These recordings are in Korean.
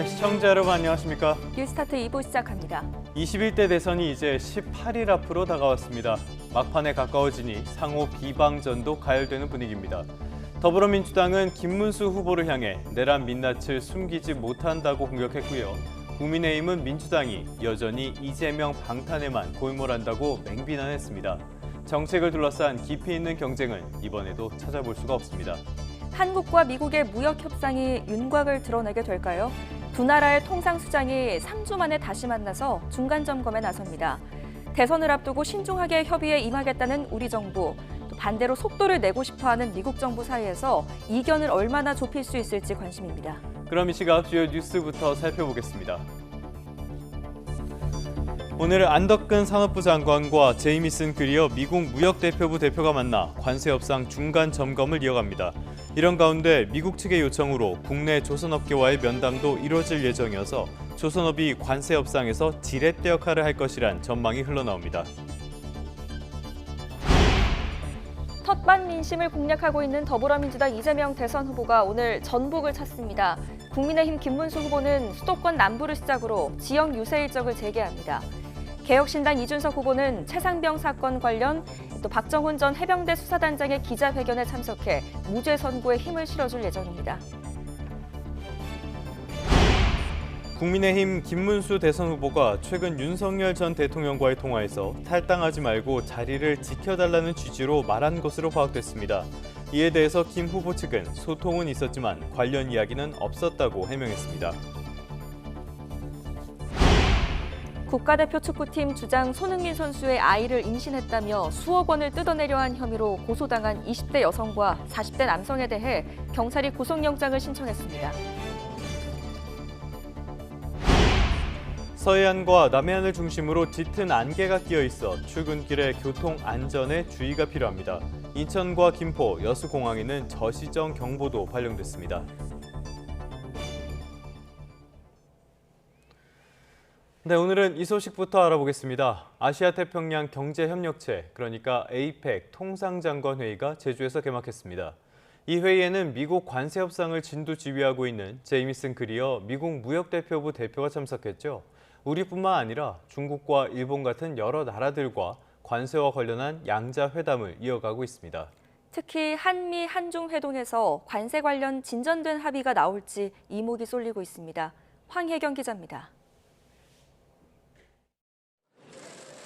네, 시청자 여러분 안녕하십니까? 뉴스타트 2부 시작합니다. 21대 대선이 이제 18일 앞으로 다가왔습니다. 막판에 가까워지니 상호 비방전도 가열되는 분위기입니다. 더불어민주당은 김문수 후보를 향해 내란 민낯을 숨기지 못한다고 공격했고요. 국민의힘은 민주당이 여전히 이재명 방탄에만 골몰한다고 맹비난했습니다. 정책을 둘러싼 깊이 있는 경쟁은 이번에도 찾아볼 수가 없습니다. 한국과 미국의 무역 협상이 윤곽을 드러내게 될까요? 두 나라의 통상수장이 3주 만에 다시 만나서 중간 점검에 나섭니다. 대선을 앞두고 신중하게 협의에 임하겠다는 우리 정부, 또 반대로 속도를 내고 싶어하는 미국 정부 사이에서 이견을 얼마나 좁힐 수 있을지 관심입니다. 그럼 이 시각 주요 뉴스부터 살펴보겠습니다. 오늘 안덕근 산업부 장관과 제이미슨 그리어 미국 무역대표부 대표가 만나 관세 협상 중간 점검을 이어갑니다. 이런 가운데 미국 측의 요청으로 국내 조선업계와의 면담도 이뤄질 예정이어서 조선업이 관세 협상에서 지렛대 역할을 할 것이란 전망이 흘러나옵니다. 텃밭 민심을 공략하고 있는 더불어민주당 이재명 대선 후보가 오늘 전북을 찾습니다. 국민의힘 김문수 후보는 수도권 남부를 시작으로 지역 유세 일정을 재개합니다. 개혁신당 이준석 후보는 최상병 사건 관련 또 박정훈 전 해병대 수사단장의 기자회견에 참석해 무죄 선고에 힘을 실어줄 예정입니다. 국민의힘 김문수 대선 후보가 최근 윤석열 전 대통령과의 통화에서 탈당하지 말고 자리를 지켜달라는 취지로 말한 것으로 파악됐습니다. 이에 대해서 김 후보 측은 소통은 있었지만 관련 이야기는 없었다고 해명했습니다. 국가대표 축구팀 주장 손흥민 선수의 아이를 임신했다며 수억 원을 뜯어내려 한 혐의로 고소당한 20대 여성과 40대 남성에 대해 경찰이 구속영장을 신청했습니다. 서해안과 남해안을 중심으로 짙은 안개가 끼어 있어 출근길에 교통 안전에 주의가 필요합니다. 인천과 김포, 여수공항에는 저시정 경보도 발령됐습니다. 네, 오늘은 이 소식부터 알아보겠습니다. 아시아태평양 경제협력체, 그러니까 APEC 통상장관회의가 제주에서 개막했습니다. 이 회의에는 미국 관세 협상을 진두지휘하고 있는 제이미슨 그리어 미국 무역대표부 대표가 참석했죠. 우리뿐만 아니라 중국과 일본 같은 여러 나라들과 관세와 관련한 양자 회담을 이어가고 있습니다. 특히 한미 한중 회동에서 관세 관련 진전된 합의가 나올지 이목이 쏠리고 있습니다. 황혜경 기자입니다.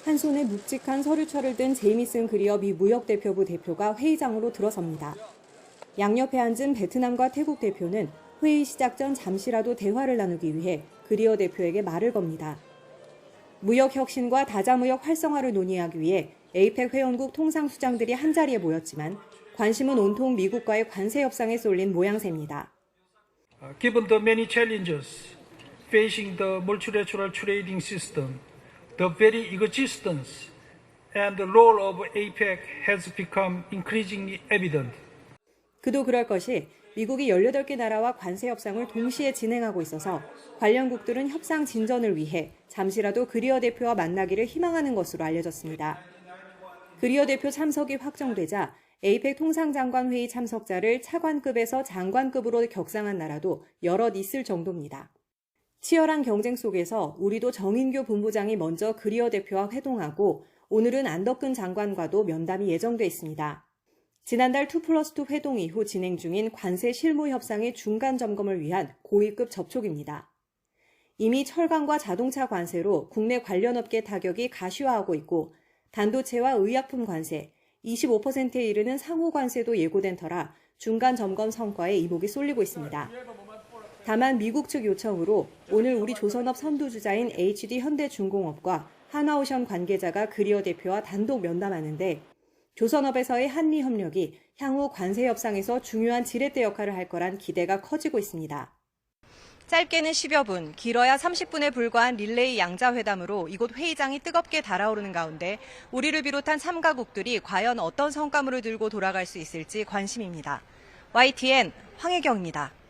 한 손에 묵직한 서류철을 든 제이미슨 그리어 미 무역대표부 대표가 회의장으로 들어섭니다. 양옆에 앉은 베트남과 태국 대표는 회의 시작 전 잠시라도 대화를 나누기 위해 그리어 대표에게 말을 겁니다. 무역 혁신과 다자무역 활성화를 논의하기 위해 APEC 회원국 통상수장들이 한자리에 모였지만 관심은 온통 미국과의 관세 협상에 쏠린 모양새입니다. Given the many challenges facing the multilateral trading system, the very existence and the role of APEC has become increasingly evident. 그도 그럴 것이 미국이 18개 나라와 관세 협상을 동시에 진행하고 있어서 관련국들은 협상 진전을 위해 잠시라도 그리어 대표와 만나기를 희망하는 것으로 알려졌습니다. 그리어 대표 참석이 확정되자 APEC 통상장관회의 참석자를 차관급에서 장관급으로 격상한 나라도 여럿 있을 정도입니다. 치열한 경쟁 속에서 우리도 정인교 본부장이 먼저 그리어 대표와 회동하고 오늘은 안덕근 장관과도 면담이 예정돼 있습니다. 지난달 2+2 회동 이후 진행 중인 관세 실무 협상의 중간 점검을 위한 고위급 접촉입니다. 이미 철강과 자동차 관세로 국내 관련 업계 타격이 가시화하고 있고 반도체와 의약품 관세, 25%에 이르는 상호 관세도 예고된 터라 중간 점검 성과에 이목이 쏠리고 있습니다. 다만 미국 측 요청으로 오늘 우리 조선업 선두주자인 HD 현대중공업과 하나오션 관계자가 그리어 대표와 단독 면담하는데 조선업에서의 한미 협력이 향후 관세 협상에서 중요한 지렛대 역할을 할 거란 기대가 커지고 있습니다. 짧게는 10여 분, 길어야 30분에 불과한 릴레이 양자회담으로 이곳 회의장이 뜨겁게 달아오르는 가운데 우리를 비롯한 3가국들이 과연 어떤 성과물을 들고 돌아갈 수 있을지 관심입니다. YTN 황혜경입니다.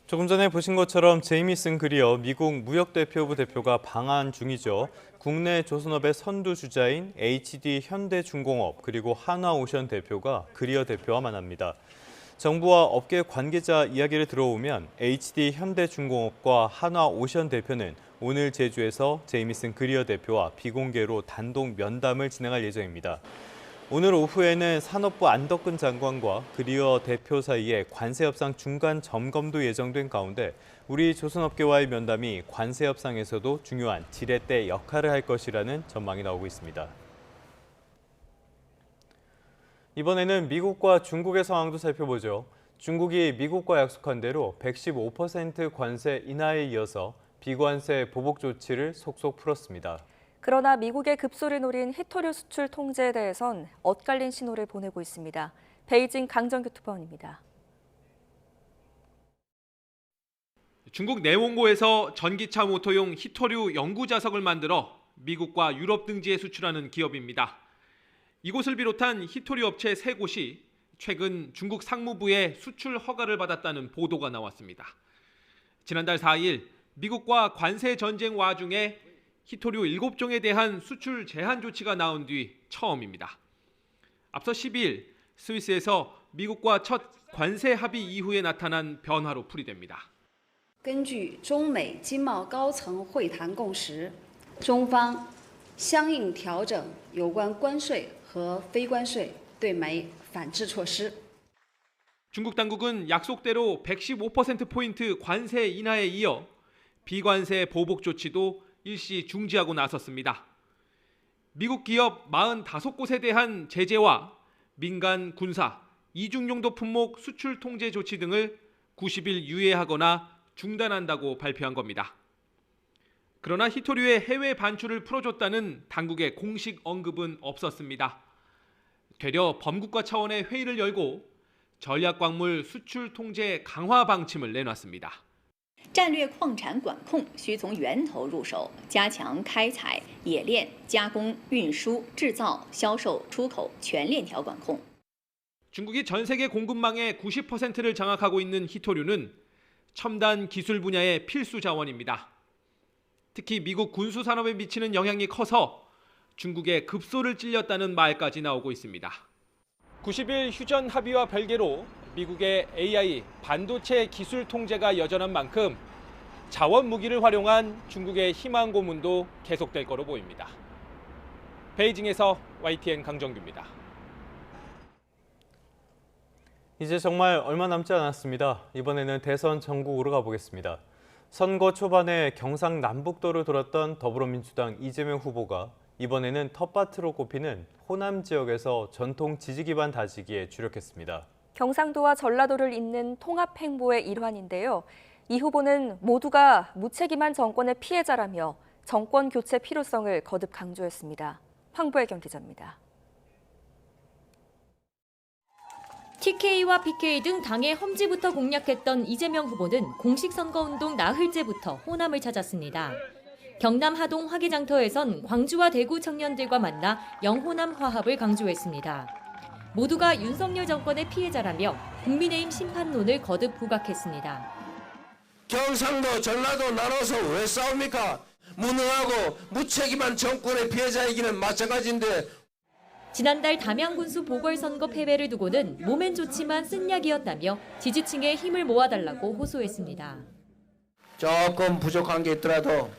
조금 전에 보신 것처럼 제이미슨 그리어 미국 무역대표부 대표가 방한 중이죠. 국내 조선업의 선두주자인 HD 현대중공업 그리고 하나오션 대표가 그리어 대표와 만납니다. 정부와 업계 관계자 이야기를 들어보면 HD 현대중공업과 한화오션 대표는 오늘 제주에서 제이미슨 그리어 대표와 비공개로 단독 면담을 진행할 예정입니다. 오늘 오후에는 산업부 안덕근 장관과 그리어 대표 사이에 관세 협상 중간 점검도 예정된 가운데 우리 조선업계와의 면담이 관세 협상에서도 중요한 지렛대 역할을 할 것이라는 전망이 나오고 있습니다. 이번에는 미국과 중국의 상황도 살펴보죠. 중국이 미국과 약속한 대로 115% 관세 인하에 이어서 비관세 보복 조치를 속속 풀었습니다. 그러나 미국의 급소를 노린 히토류 수출 통제에 대해선 엇갈린 신호를 보내고 있습니다. 베이징 강정규 특파원입니다. 중국 내원고에서 전기차 모터용 히토류 연구 자석을 만들어 미국과 유럽 등지에 수출하는 기업입니다. 이곳을 비롯한 히토류 업체 3곳이 최근 중국 상무부의 수출 허가를 받았다는 보도가 나왔습니다. 지난달 4일 미국과 관세 전쟁 와중에 히토류 7종에 대한 수출 제한 조치가 나온 뒤 처음입니다. 앞서 12일 스위스에서 미국과 첫 관세 합의 이후에 나타난 변화로 풀이됩니다. 根据中美经贸高层会谈共识，中方相应调整有关关税和非关税对美反制措施。 중국 당국은 약속대로 115%포인트 관세 인하에 이어 비관세 보복 조치도 일시 중지하고 나섰습니다. 미국 기업 45곳에 대한 제재와 민간 군사, 이중용도 품목 수출 통제 조치 등을 90일 유예하거나 중단한다고 발표한 겁니다. 그러나 히토류의 해외 반출을 풀어줬다는 당국의 공식 언급은 없었습니다. 되려 범국가 차원의 회의를 열고 전략광물 수출 통제 강화 방침을 내놨습니다. 战略矿产管控需从源头入手，加强开采、冶炼、加工、运输、制造、销售、出口全链条管控。 중국이 전 세계 공급망의 90%를 장악하고 있는 히토류는 첨단 기술 분야의 필수 자원입니다. 특히 미국 군수 산업에 미치는 영향이 커서 중국의 급소를 찔렸다는 말까지 나오고 있습니다. 90일 휴전 합의와 별개로 미국의 AI 반도체 기술 통제가 여전한 만큼 자원 무기를 활용한 중국의 희망 고문도 계속될 거로 보입니다. 베이징에서 YTN 강정규입니다. 이제 정말 얼마 남지 않았습니다. 이번에는 대선 전국으로 가보겠습니다. 선거 초반에 경상남북도를 돌았던 더불어민주당 이재명 후보가 이번에는 텃밭으로 꼽히는 호남 지역에서 전통 지지 기반 다지기에 주력했습니다. 경상도와 전라도를 잇는 통합 행보의 일환인데요. 이 후보는 모두가 무책임한 정권의 피해자라며 정권 교체 필요성을 거듭 강조했습니다. 황보혜경 기자입니다. TK와 PK 등 당의 험지부터 공략했던 이재명 후보는 공식 선거운동 나흘째부터 호남을 찾았습니다. 경남 하동 화기장터에선 광주와 대구 청년들과 만나 영호남 화합을 강조했습니다. 모두가 윤석열 정권의 피해자라며 국민의힘 심판론을 거듭 부각했습니다. 경상도, 전라도 나눠서 왜 싸웁니까? 무능하고 무책임한 정권의 피해자이기는 마찬가지인데. 지난달 담양군수 보궐선거 패배를 두고는 몸엔 좋지만 쓴 약이었다며 지지층의 힘을 모아달라고 호소했습니다. 조금 부족한 게 있더라도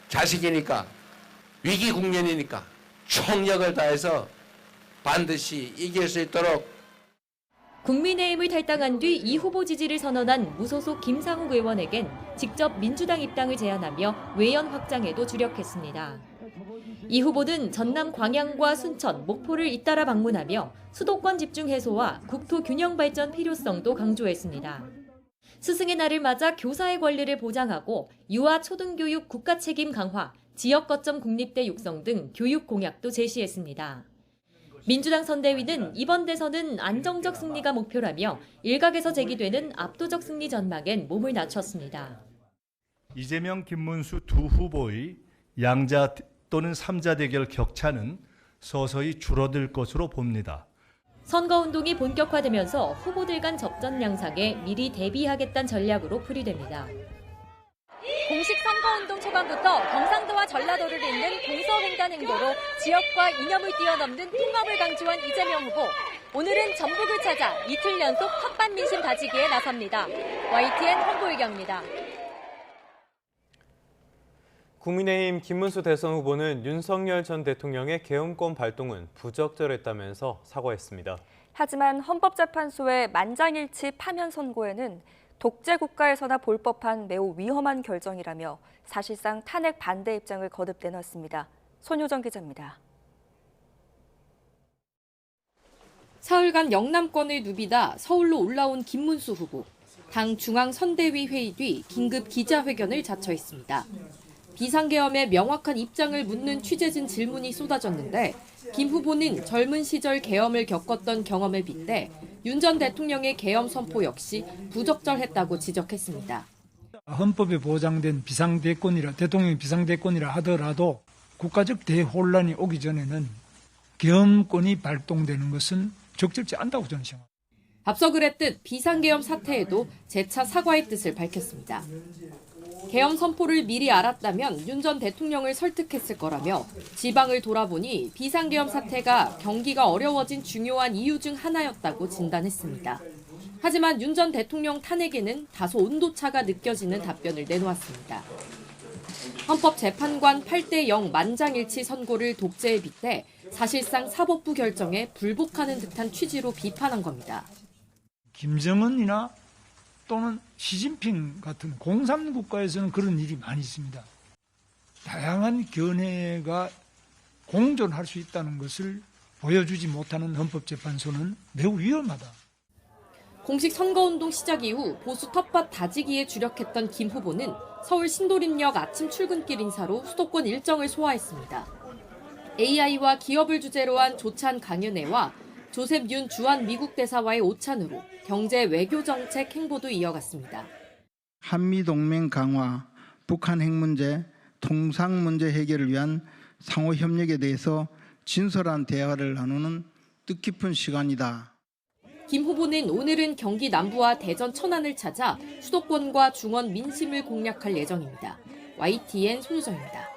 자식이니까, 위기 국면이니까 총력을 다해서 반드시 이길 수 있도록. 국민의힘을 탈당한 뒤 이 후보 지지를 선언한 무소속 김상욱 의원에겐 직접 민주당 입당을 제안하며 외연 확장에도 주력했습니다. 이 후보는 전남 광양과 순천, 목포를 잇따라 방문하며 수도권 집중 해소와 국토 균형 발전 필요성도 강조했습니다. 스승의 날을 맞아 교사의 권리를 보장하고 유아 초등교육 국가 책임 강화, 지역 거점 국립대 육성 등 교육 공약도 제시했습니다. 민주당 선대위는 이번 대선은 안정적 승리가 목표라며 일각에서 제기되는 압도적 승리 전망엔 몸을 낮췄습니다. 이재명, 김문수 두 후보의 양자 또는 3자 대결 격차는 서서히 줄어들 것으로 봅니다. 선거운동이 본격화되면서 후보들 간 접전 양상에 미리 대비하겠다는 전략으로 풀이됩니다. 공식 선거운동 초반부터 경상도와 전라도를 잇는 동서횡단 행보로 지역과 이념을 뛰어넘는 통합을 강조한 이재명 후보. 오늘은 전북을 찾아 이틀 연속 텃밭 민심 다지기에 나섭니다. YTN 홍보일경입니다. 국민의힘 김문수 대선 후보는 윤석열 전 대통령의 계엄권 발동은 부적절했다면서 사과했습니다. 하지만 헌법재판소의 만장일치 파면 선고에는 독재 국가에서나 볼 법한 매우 위험한 결정이라며 사실상 탄핵 반대 입장을 거듭 내놨습니다. 손효정 기자입니다. 사흘간 영남권을 누비다 서울로 올라온 김문수 후보. 당 중앙선대위 회의 뒤 긴급 기자회견을 자처했습니다. 비상계엄에 명확한 입장을 묻는 취재진 질문이 쏟아졌는데 김 후보는 젊은 시절 계엄을 겪었던 경험을 빗대 윤 전 대통령의 계엄 선포 역시 부적절했다고 지적했습니다. 헌법에 보장된 비상대권이라 대통령이 비상대권이라 하더라도 국가적 대혼란이 오기 전에는 계엄권이 발동되는 것은 적절치 않다고 저는 생각합니다. 앞서 그랬듯 비상계엄 사태에도 재차 사과의 뜻을 밝혔습니다. 계엄 선포를 미리 알았다면 윤 전 대통령을 설득했을 거라며 지방을 돌아보니 비상계엄 사태가 경기가 어려워진 중요한 이유 중 하나였다고 진단했습니다. 하지만 윤 전 대통령 탄핵에는 다소 온도차가 느껴지는 답변을 내놓았습니다. 헌법재판관 8대0 만장일치 선고를 독재에 빗대 사실상 사법부 결정에 불복하는 듯한 취지로 비판한 겁니다. 김정은이나 또는 시진핑 같은 공산국가에서는 그런 일이 많이 있습니다. 다양한 견해가 공존할 수 있다는 것을 보여주지 못하는 헌법재판소는 매우 위험하다. 공식 선거운동 시작 이후 보수 텃밭 다지기에 주력했던 김 후보는 서울 신도림역 아침 출근길 인사로 수도권 일정을 소화했습니다. AI와 기업을 주제로 한 조찬 강연회와 조셉 윤 주한 미국 대사와의 오찬으로 경제 외교 정책 행보도 이어갔습니다. 한미동맹 강화, 북한 핵 문제, 통상 문제 해결을 위한 상호 협력에 대해서 진솔한 대화를 나누는 뜻깊은 시간이다. 김 후보는 오늘은 경기 남부와 대전 천안을 찾아 수도권과 중원 민심을 공략할 예정입니다. YTN 손유정입니다.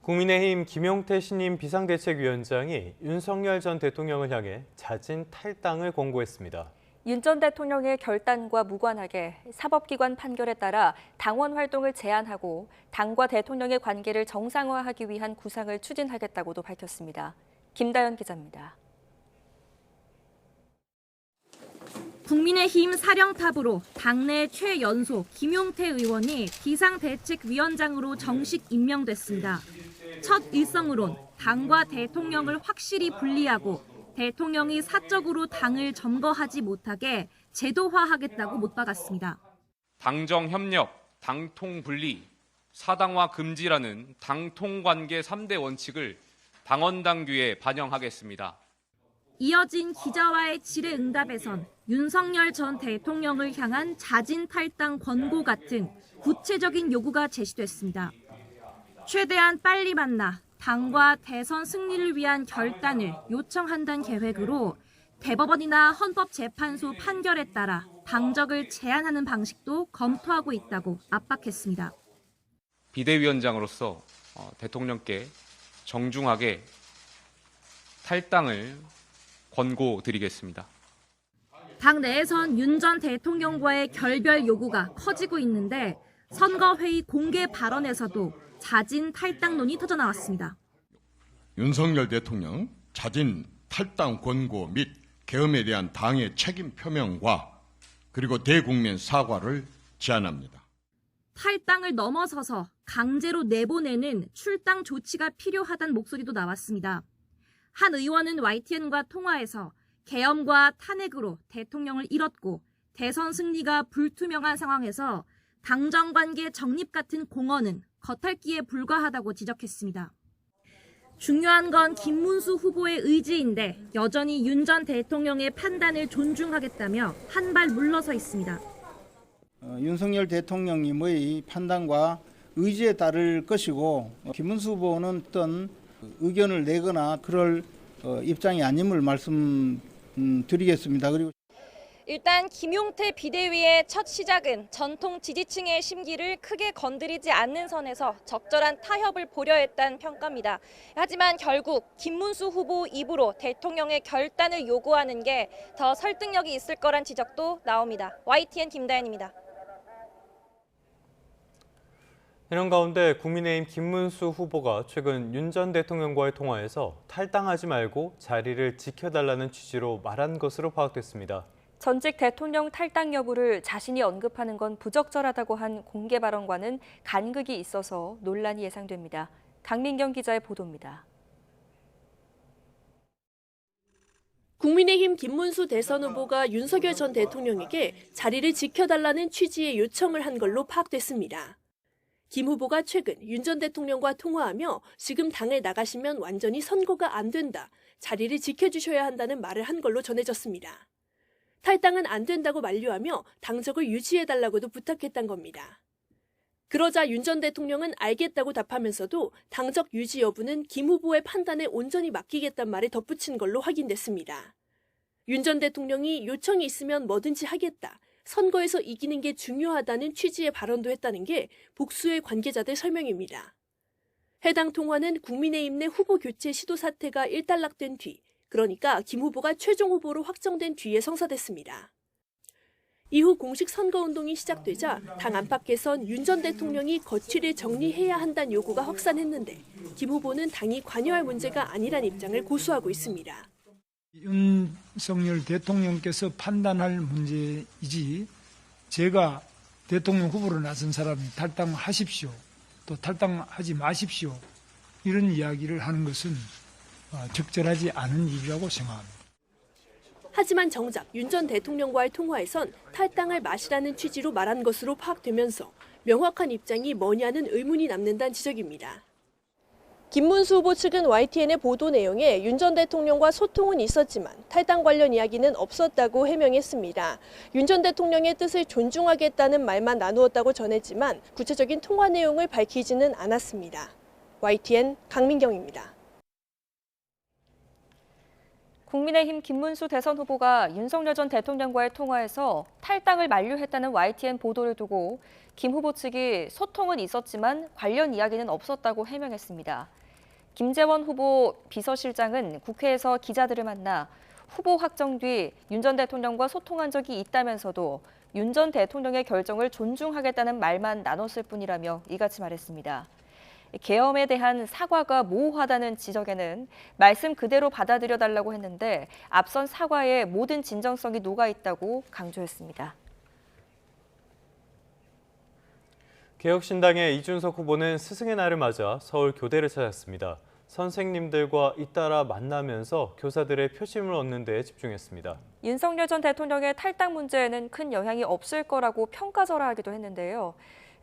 국민의힘 김용태 신임 비상대책위원장이 윤석열 전 대통령을 향해 자진 탈당을 권고했습니다. 윤 전 대통령의 결단과 무관하게 사법기관 판결에 따라 당원 활동을 제한하고 당과 대통령의 관계를 정상화하기 위한 구상을 추진하겠다고도 밝혔습니다. 김다연 기자입니다. 국민의힘 사령탑으로 당내 최연소 김용태 의원이 비상대책위원장으로 정식 임명됐습니다. 첫 일성으론 당과 대통령을 확실히 분리하고 대통령이 사적으로 당을 점거하지 못하게 제도화하겠다고 못박았습니다. 당정 협력, 당통 분리, 사당화 금지라는 당통 관계 3대 원칙을 당헌당규에 반영하겠습니다. 이어진 기자와의 질의응답에선 윤석열 전 대통령을 향한 자진 탈당 권고 같은 구체적인 요구가 제시됐습니다. 최대한 빨리 만나 당과 대선 승리를 위한 결단을 요청한다는 계획으로 대법원이나 헌법재판소 판결에 따라 당적을 제한하는 방식도 검토하고 있다고 압박했습니다. 비대위원장으로서 대통령께 정중하게 탈당을 권고드리겠습니다. 당 내에선 윤 전 대통령과의 결별 요구가 커지고 있는데 선거회의 공개 발언에서도 자진 탈당론이 터져나왔습니다. 윤석열 대통령 자진 탈당 권고 및 계엄에 대한 당의 책임 표명과 그리고 대국민 사과를 제안합니다. 탈당을 넘어서서 강제로 내보내는 출당 조치가 필요하다는 목소리도 나왔습니다. 한 의원은 YTN과 통화에서 계엄과 탄핵으로 대통령을 잃었고 대선 승리가 불투명한 상황에서 당정관계 정립 같은 공언은 겉핥기에 불과하다고 지적했습니다. 중요한 건 김문수 후보의 의지인데 여전히 윤 전 대통령의 판단을 존중하겠다며 한 발 물러서 있습니다. 윤석열 대통령님의 판단과 의지에 따를 것이고 김문수 후보는 어떤 의견을 내거나 그럴 입장이 아님을 말씀드리겠습니다. 그리고 일단 김용태 비대위의 첫 시작은 전통 지지층의 심기를 크게 건드리지 않는 선에서 적절한 타협을 보려 했다는 평가입니다. 하지만 결국 김문수 후보 입으로 대통령의 결단을 요구하는 게 더 설득력이 있을 거란 지적도 나옵니다. YTN 김다현입니다. 이런 가운데 국민의힘 김문수 후보가 최근 윤 전 대통령과의 통화에서 탈당하지 말고 자리를 지켜달라는 취지로 말한 것으로 파악됐습니다. 전직 대통령 탈당 여부를 자신이 언급하는 건 부적절하다고 한 공개 발언과는 간극이 있어서 논란이 예상됩니다. 강민경 기자의 보도입니다. 국민의힘 김문수 대선 후보가 윤석열 전 대통령에게 자리를 지켜달라는 취지의 요청을 한 걸로 파악됐습니다. 김 후보가 최근 윤 전 대통령과 통화하며 지금 당을 나가시면 완전히 선거가 안 된다, 자리를 지켜주셔야 한다는 말을 한 걸로 전해졌습니다. 탈당은 안 된다고 만류하며 당적을 유지해달라고도 부탁했던 겁니다. 그러자 윤 전 대통령은 알겠다고 답하면서도 당적 유지 여부는 김 후보의 판단에 온전히 맡기겠다는 말을 덧붙인 걸로 확인됐습니다. 윤 전 대통령이 요청이 있으면 뭐든지 하겠다, 선거에서 이기는 게 중요하다는 취지의 발언도 했다는 게 복수의 관계자들 설명입니다. 해당 통화는 국민의힘 내 후보 교체 시도 사태가 일단락된 뒤, 그러니까 김 후보가 최종 후보로 확정된 뒤에 성사됐습니다. 이후 공식 선거운동이 시작되자 당 안팎에선 윤 전 대통령이 거취를 정리해야 한다는 요구가 확산했는데 김 후보는 당이 관여할 문제가 아니란 입장을 고수하고 있습니다. 윤석열 대통령께서 판단할 문제이지 제가 대통령 후보로 나선 사람이 탈당하십시오, 또 탈당하지 마십시오, 이런 이야기를 하는 것은 적절하지 않은 일이라고 생각합니다. 하지만 정작 윤 전 대통령과의 통화에선 탈당할 맛이라는 취지로 말한 것으로 파악되면서 명확한 입장이 뭐냐는 의문이 남는다는 지적입니다. 김문수 후보 측은 YTN의 보도 내용에 윤 전 대통령과 소통은 있었지만 탈당 관련 이야기는 없었다고 해명했습니다. 윤 전 대통령의 뜻을 존중하겠다는 말만 나누었다고 전했지만 구체적인 통화 내용을 밝히지는 않았습니다. YTN 강민경입니다. 국민의힘 김문수 대선 후보가 윤석열 전 대통령과의 통화에서 탈당을 만류했다는 YTN 보도를 두고 김 후보 측이 소통은 있었지만 관련 이야기는 없었다고 해명했습니다. 김재원 후보 비서실장은 국회에서 기자들을 만나 후보 확정 뒤 윤 전 대통령과 소통한 적이 있다면서도 윤 전 대통령의 결정을 존중하겠다는 말만 나눴을 뿐이라며 이같이 말했습니다. 계엄에 대한 사과가 모호하다는 지적에는 말씀 그대로 받아들여달라고 했는데 앞선 사과에 모든 진정성이 녹아있다고 강조했습니다. 개혁신당의 이준석 후보는 스승의 날을 맞아 서울 교대를 찾았습니다. 선생님들과 잇따라 만나면서 교사들의 표심을 얻는 데 집중했습니다. 윤석열 전 대통령의 탈당 문제에는 큰 영향이 없을 거라고 평가절하하기도 했는데요.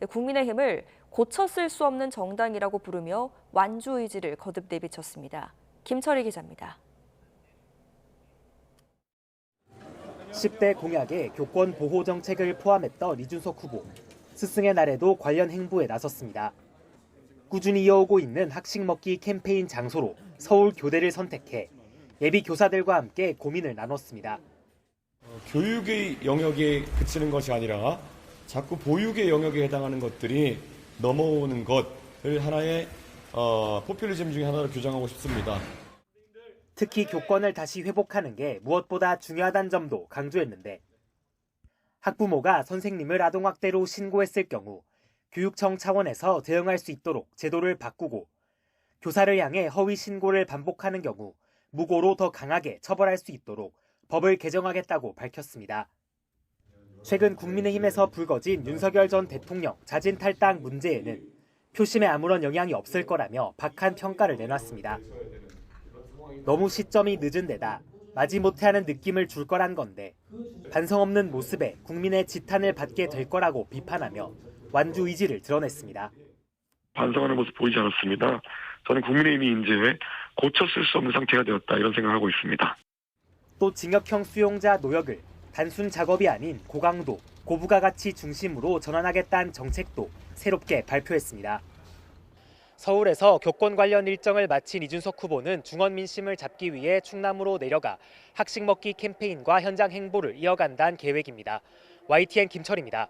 국민의힘을 고쳐 쓸 수 없는 정당이라고 부르며 완주 의지를 거듭 내비쳤습니다. 김철희 기자입니다. 10대 공약에 교권 보호 정책을 포함했던 이준석 후보. 스승의 날에도 관련 행보에 나섰습니다. 꾸준히 이어오고 있는 학식 먹기 캠페인 장소로 서울 교대를 선택해 예비 교사들과 함께 고민을 나눴습니다. 교육의 영역에 그치는 것이 아니라 자꾸 보육의 영역에 해당하는 것들이 넘어오는 것을 하나의 포퓰리즘 중에 하나로 규정하고 싶습니다. 특히 교권을 다시 회복하는 게 무엇보다 중요하다는 점도 강조했는데 학부모가 선생님을 아동학대로 신고했을 경우 교육청 차원에서 대응할 수 있도록 제도를 바꾸고 교사를 향해 허위 신고를 반복하는 경우 무고로 더 강하게 처벌할 수 있도록 법을 개정하겠다고 밝혔습니다. 최근 국민의힘에서 불거진 윤석열 전 대통령 자진 탈당 문제에는 표심에 아무런 영향이 없을 거라며 박한 평가를 내놨습니다. 너무 시점이 늦은 데다 마지못해 하는 느낌을 줄 거란 건데 반성 없는 모습에 국민의 지탄을 받게 될 거라고 비판하며 완주 의지를 드러냈습니다. 반성하는 모습 보이지 않았습니다. 저는 국민의힘이 이제 고쳐 쓸 수 없는 상태가 되었다 이런 생각하고 있습니다. 또 징역형 수용자 노역을 단순 작업이 아닌 고강도, 고부가 가치 중심으로 전환하겠다는 정책도 새롭게 발표했습니다. 서울에서 교권 관련 일정을 마친 이준석 후보는 중원 민심을 잡기 위해 충남으로 내려가 학식 먹기 캠페인과 현장 행보를 이어간다는 계획입니다. YTN 김철입니다.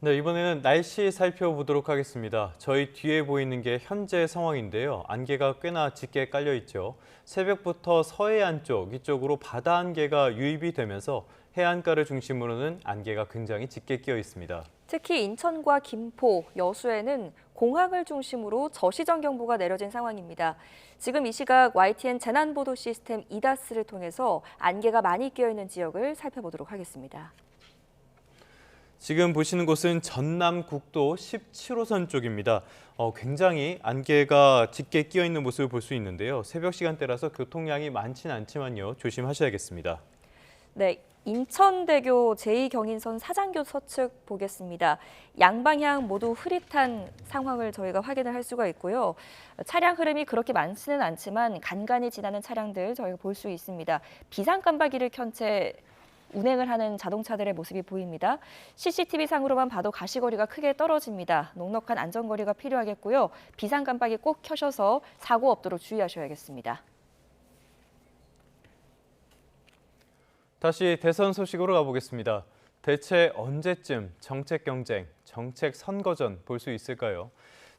네, 이번에는 날씨 살펴보도록 하겠습니다. 저희 뒤에 보이는 게 현재 상황인데요. 안개가 꽤나 짙게 깔려 있죠. 새벽부터 서해안 이쪽으로 바다 안개가 유입이 되면서 해안가를 중심으로는 안개가 굉장히 짙게 끼어 있습니다. 특히 인천과 김포, 여수에는 공항을 중심으로 저시정 경보가 내려진 상황입니다. 지금 이 시각 YTN 재난보도 시스템 이다스를 통해서 안개가 많이 끼어 있는 지역을 살펴보도록 하겠습니다. 지금 보시는 곳은 전남국도 17호선 쪽입니다. 굉장히 안개가 짙게 끼어 있는 모습을 볼 수 있는데요. 새벽 시간대라서 교통량이 많지는 않지만요. 조심하셔야겠습니다. 네, 인천대교 제2경인선 사장교 서측 보겠습니다. 양방향 모두 흐릿한 상황을 저희가 확인을 할 수가 있고요. 차량 흐름이 그렇게 많지는 않지만 간간히 지나는 차량들 저희가 볼 수 있습니다. 비상 깜빡이를 켠 채 운행을 하는 자동차들의 모습이 보입니다. CCTV상으로만 봐도 가시거리가 크게 떨어집니다. 넉넉한 안전거리가 필요하겠고요. 비상 깜빡이 꼭 켜셔서 사고 없도록 주의하셔야겠습니다. 다시 대선 소식으로 가보겠습니다. 대체 언제쯤 정책 경쟁, 정책 선거전 볼 수 있을까요?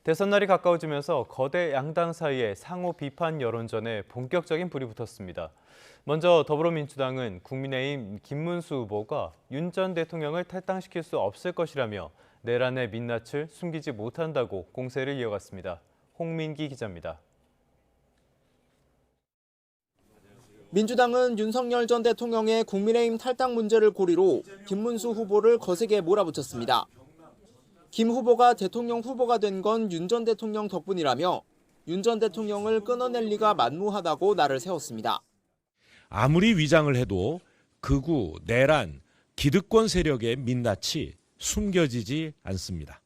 대선 날이 가까워지면서 거대 양당 사이에 상호 비판 여론전에 본격적인 불이 붙었습니다. 먼저 더불어민주당은 국민의힘 김문수 후보가 윤 전 대통령을 탈당시킬 수 없을 것이라며 내란의 민낯을 숨기지 못한다고 공세를 이어갔습니다. 홍민기 기자입니다. 민주당은 윤석열 전 대통령의 국민의힘 탈당 문제를 고리로 김문수 후보를 거세게 몰아붙였습니다. 김 후보가 대통령 후보가 된 건 윤 전 대통령 덕분이라며 윤 전 대통령을 끊어낼 리가 만무하다고 날을 세웠습니다. 아무리 위장을 해도 극우, 내란, 기득권 세력의 민낯이 숨겨지지 않습니다.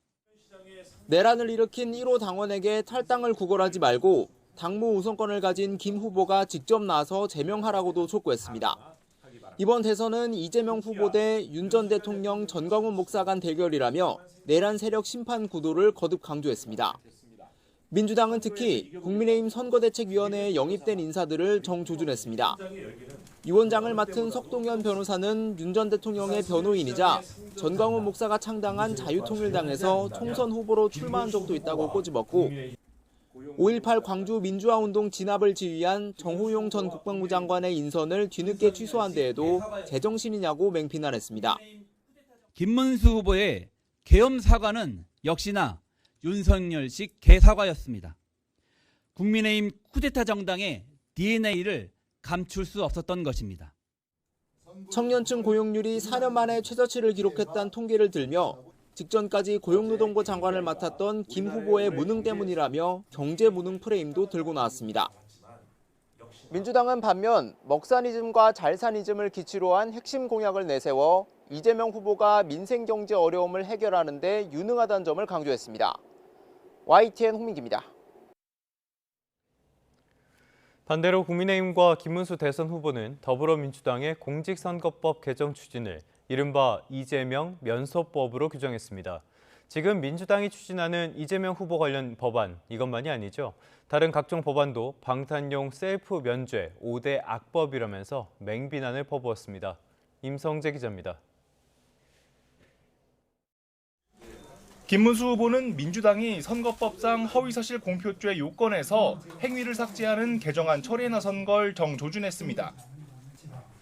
내란을 일으킨 1호 당원에게 탈당을 구걸하지 말고 당무 우선권을 가진 김 후보가 직접 나서 제명하라고도 촉구했습니다. 이번 대선은 이재명 후보 대 윤 전 대통령 전광훈 목사 간 대결이라며 내란 세력 심판 구도를 거듭 강조했습니다. 민주당은 특히 국민의힘 선거대책위원회에 영입된 인사들을 정조준했습니다. 위원장을 맡은 석동현 변호사는 윤 전 대통령의 변호인이자 전광훈 목사가 창당한 자유통일당에서 총선 후보로 출마한 적도 있다고 꼬집었고 5.18 광주 민주화운동 진압을 지휘한 정호용 전 국방부 장관의 인선을 뒤늦게 취소한 데에도 제정신이냐고 맹비난했습니다. 김문수 후보의 계엄 사과는 역시나 윤석열식 개사과였습니다. 국민의힘 쿠데타 정당의 DNA를 감출 수 없었던 것입니다. 청년층 고용률이 4년 만에 최저치를 기록했다는 통계를 들며 직전까지 고용노동부 장관을 맡았던 김 후보의 무능 때문이라며 경제 무능 프레임도 들고 나왔습니다. 민주당은 반면 먹사니즘과 잘사니즘을 기치로 한 핵심 공약을 내세워 이재명 후보가 민생 경제 어려움을 해결하는 데 유능하다는 점을 강조했습니다. YTN 홍민기입니다. 반대로 국민의힘과 김문수 대선 후보는 더불어민주당의 공직선거법 개정 추진을 이른바 이재명 면소법으로 규정했습니다. 지금 민주당이 추진하는 이재명 후보 관련 법안, 이것만이 아니죠. 다른 각종 법안도 방탄용 셀프 면죄 5대 악법이라면서 맹비난을 퍼부었습니다. 임성재 기자입니다. 김문수 후보는 민주당이 선거법상 허위사실 공표죄 요건에서 행위를 삭제하는 개정안 처리에 나선 걸 정조준했습니다.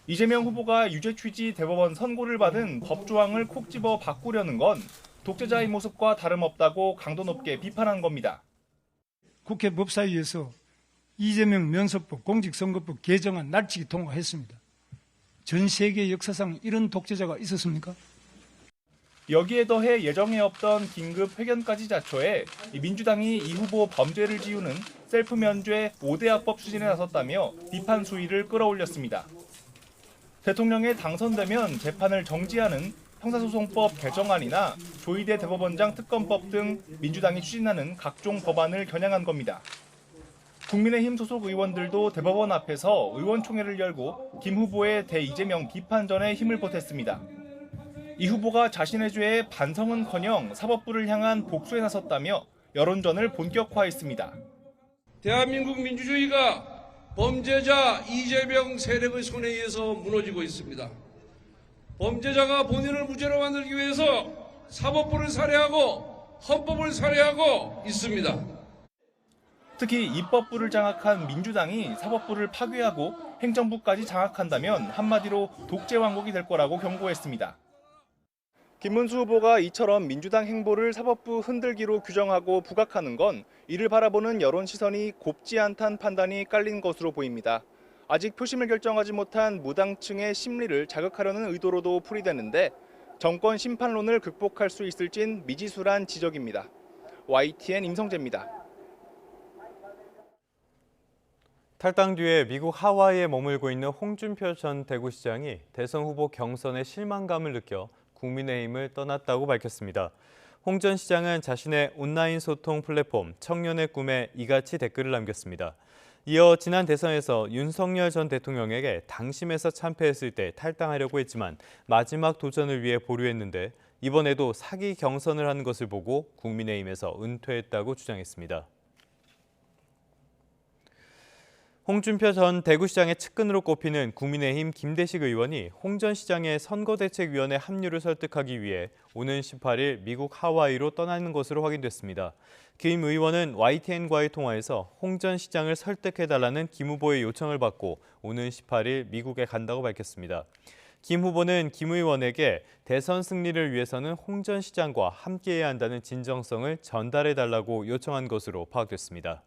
이재명 후보가 유죄 취지 대법원 선고를 받은 법조항을 콕 집어 바꾸려는 건 독재자의 모습과 다름없다고 강도 높게 비판한 겁니다. 국회 법사위에서 이재명 면소법 공직선거법 개정안 날치기 통과했습니다. 전 세계 역사상 이런 독재자가 있었습니까? 여기에 더해 예정에 없던 긴급 회견까지 자초해 민주당이 이 후보 범죄를 지우는 셀프 면죄 5대 악법 추진에 나섰다며 비판 수위를 끌어올렸습니다. 대통령에 당선되면 재판을 정지하는 형사소송법 개정안이나 조희대 대법원장 특검법 등 민주당이 추진하는 각종 법안을 겨냥한 겁니다. 국민의힘 소속 의원들도 대법원 앞에서 의원총회를 열고 김 후보의 대이재명 비판전에 힘을 보탰습니다. 이 후보가 자신의 죄에 반성은커녕 사법부를 향한 복수에 나섰다며 여론전을 본격화했습니다. 대한민국 민주주의가 범죄자 이재명 세력의 손에 의해서 무너지고 있습니다. 범죄자가 본인을 무죄로 만들기 위해서 사법부를 살해하고 헌법을 살해하고 있습니다. 특히 입법부를 장악한 민주당이 사법부를 파괴하고 행정부까지 장악한다면 한마디로 독재 왕국이 될 거라고 경고했습니다. 김문수 후보가 이처럼 민주당 행보를 사법부 흔들기로 규정하고 부각하는 건 이를 바라보는 여론 시선이 곱지 않다는 판단이 깔린 것으로 보입니다. 아직 표심을 결정하지 못한 무당층의 심리를 자극하려는 의도로도 풀이되는데 정권 심판론을 극복할 수 있을진 미지수란 지적입니다. YTN 임성재입니다. 탈당 뒤에 미국 하와이에 머물고 있는 홍준표 전 대구시장이 대선 후보 경선에 실망감을 느껴 국민의힘을 떠났다고 밝혔습니다. 홍 전 시장은 자신의 온라인 소통 플랫폼 청년의 꿈에 이같이 댓글을 남겼습니다. 이어 지난 대선에서 윤석열 전 대통령에게 당심에서 참패했을 때 탈당하려고 했지만 마지막 도전을 위해 보류했는데 이번에도 사기 경선을 하는 것을 보고 국민의힘에서 은퇴했다고 주장했습니다. 홍준표 전 대구시장의 측근으로 꼽히는 국민의힘 김대식 의원이 홍 전 시장의 선거대책위원회 합류를 설득하기 위해 오는 18일 미국 하와이로 떠나는 것으로 확인됐습니다. 김 의원은 YTN과의 통화에서 홍 전 시장을 설득해달라는 김 후보의 요청을 받고 오는 18일 미국에 간다고 밝혔습니다. 김 후보는 김 의원에게 대선 승리를 위해서는 홍 전 시장과 함께해야 한다는 진정성을 전달해달라고 요청한 것으로 파악됐습니다.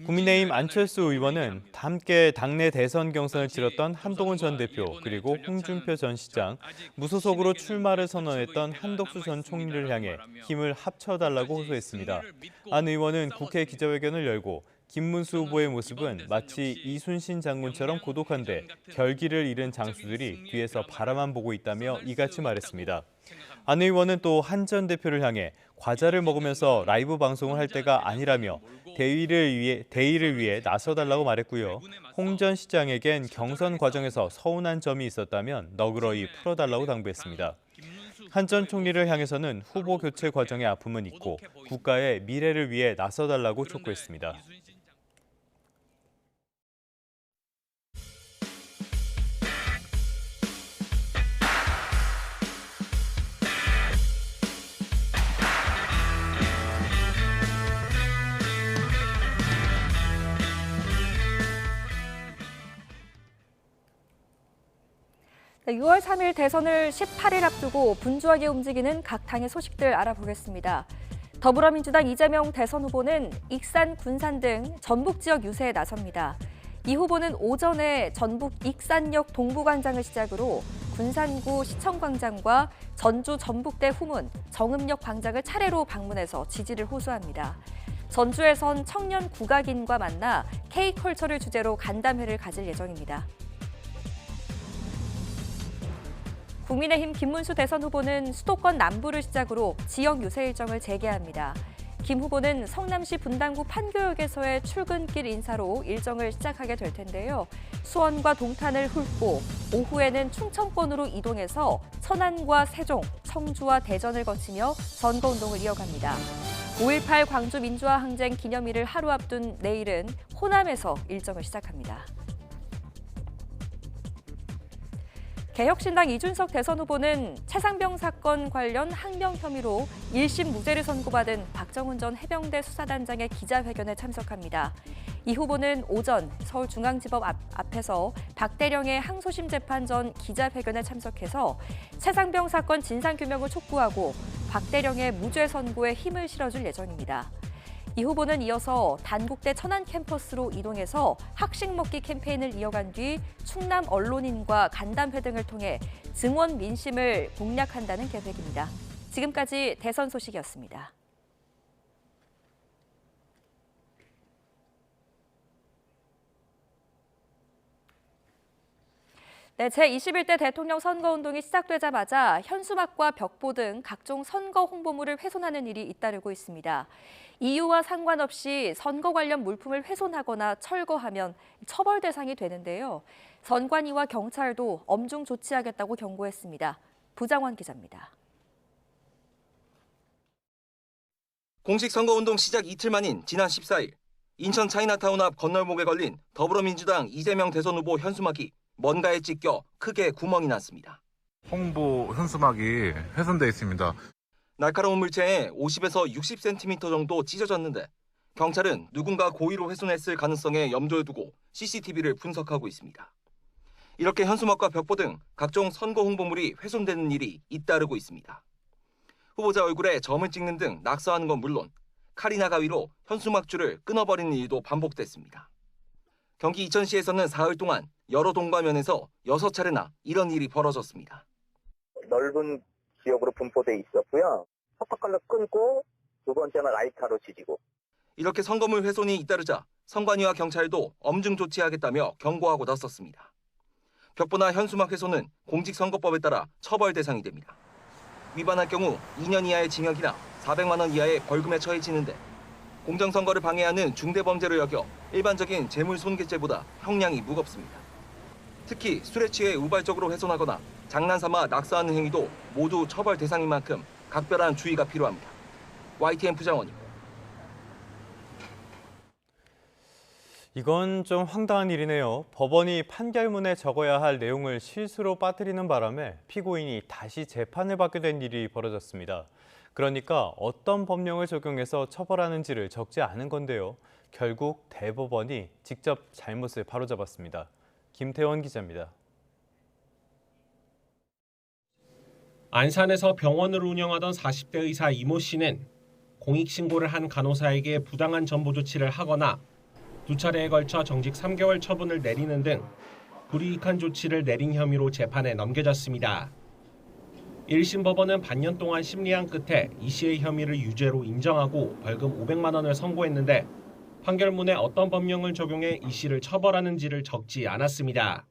국민의힘 안철수 의원은 함께 당내 대선 경선을 치렀던 한동훈 전 대표 그리고 홍준표 전 시장, 무소속으로 출마를 선언했던 한덕수 전 총리를 향해 힘을 합쳐달라고 호소했습니다. 안 의원은 국회 기자회견을 열고 김문수 후보의 모습은 마치 이순신 장군처럼 고독한데 결기를 잃은 장수들이 뒤에서 바라만 보고 있다며 이같이 말했습니다. 안 의원은 또 한 전 대표를 향해 과자를 먹으면서 라이브 방송을 할 때가 아니라며 대의를 위해 나서달라고 말했고요. 홍 전 시장에겐 경선 과정에서 서운한 점이 있었다면 너그러이 풀어달라고 당부했습니다. 한 전 총리를 향해서는 후보 교체 과정의 아픔은 있고 국가의 미래를 위해 나서달라고 촉구했습니다. 네, 6월 3일 대선을 18일 앞두고 분주하게 움직이는 각 당의 소식들 알아보겠습니다. 더불어민주당 이재명 대선 후보는 익산, 군산 등 전북 지역 유세에 나섭니다. 이 후보는 오전에 전북 익산역 동부광장을 시작으로 군산구 시청광장과 전주 전북대 후문, 정읍역 광장을 차례로 방문해서 지지를 호소합니다. 전주에선 청년 국악인과 만나 K컬처를 주제로 간담회를 가질 예정입니다. 국민의힘 김문수 대선 후보는 수도권 남부를 시작으로 지역 유세 일정을 재개합니다. 김 후보는 성남시 분당구 판교역에서의 출근길 인사로 일정을 시작하게 될 텐데요. 수원과 동탄을 훑고 오후에는 충청권으로 이동해서 천안과 세종, 청주와 대전을 거치며 선거운동을 이어갑니다. 5.18 광주 민주화 항쟁 기념일을 하루 앞둔 내일은 호남에서 일정을 시작합니다. 개혁신당 이준석 대선 후보는 최상병 사건 관련 항명 혐의로 1심 무죄를 선고받은 박정훈 전 해병대 수사단장의 기자회견에 참석합니다. 이 후보는 오전 서울중앙지법 앞에서 박대령의 항소심 재판 전 기자회견에 참석해서 최상병 사건 진상규명을 촉구하고 박대령의 무죄 선고에 힘을 실어줄 예정입니다. 이 후보는 이어서 단국대 천안 캠퍼스로 이동해서 학식 먹기 캠페인을 이어간 뒤 충남 언론인과 간담회 등을 통해 증원 민심을 공략한다는 계획입니다. 지금까지 대선 소식이었습니다. 네, 제21대 대통령 선거운동이 시작되자마자 현수막과 벽보 등 각종 선거 홍보물을 훼손하는 일이 잇따르고 있습니다. 이유와 상관없이 선거 관련 물품을 훼손하거나 철거하면 처벌 대상이 되는데요. 선관위와 경찰도 엄중 조치하겠다고 경고했습니다. 부장원 기자입니다. 공식 선거운동 시작 이틀 만인 지난 14일 인천 차이나타운 앞 건널목에 걸린 더불어민주당 이재명 대선 후보 현수막이 뭔가에 찢겨 크게 구멍이 났습니다. 홍보 현수막이 훼손돼 있습니다. 날카로운 물체에 50에서 60cm 정도 찢어졌는데 경찰은 누군가 고의로 훼손했을 가능성에 염두에 두고 CCTV를 분석하고 있습니다. 이렇게 현수막과 벽보 등 각종 선거 홍보물이 훼손되는 일이 잇따르고 있습니다. 후보자 얼굴에 점을 찍는 등 낙서하는 건 물론 칼이나 가위로 현수막 줄을 끊어버리는 일도 반복됐습니다. 경기 이천시에서는 사흘 동안 여러 동과면에서 6차례나 이런 일이 벌어졌습니다. 넓은 지역으로 분포돼 있었고요. 섭섭갈로 끊고 두 번째는 라이터로 지지고. 이렇게 선거물 훼손이 잇따르자 선관위와 경찰도 엄중 조치하겠다며 경고하고 나섰습니다. 벽보나 현수막 훼손은 공직선거법에 따라 처벌 대상이 됩니다. 위반할 경우 2년 이하의 징역이나 400만 원 이하의 벌금에 처해지는데 공정선거를 방해하는 중대범죄를 여겨 일반적인 재물손괴죄보다 형량이 무겁습니다. 특히 술에 취해 우발적으로 훼손하거나 장난삼아 낙서하는 행위도 모두 처벌 대상인 만큼 각별한 주의가 필요합니다. YTN 부장원입니다. 이건 좀 황당한 일이네요. 법원이 판결문에 적어야 할 내용을 실수로 빠뜨리는 바람에 피고인이 다시 재판을 받게 된 일이 벌어졌습니다. 그러니까 어떤 법령을 적용해서 처벌하는지를 적지 않은 건데요. 결국 대법원이 직접 잘못을 바로잡았습니다. 김태원 기자입니다. 안산에서 병원을 운영하던 40대 의사 이모 씨는 공익신고를 한 간호사에게 부당한 전보 조치를 하거나 2차례에 걸쳐 정직 3개월 처분을 내리는 등 불이익한 조치를 내린 혐의로 재판에 넘겨졌습니다. 1심 법원은 반년 동안 심리한 끝에 이 씨의 혐의를 유죄로 인정하고 벌금 500만 원을 선고했는데 판결문에 어떤 법령을 적용해 이 씨를 처벌하는지를 적지 않았습니다.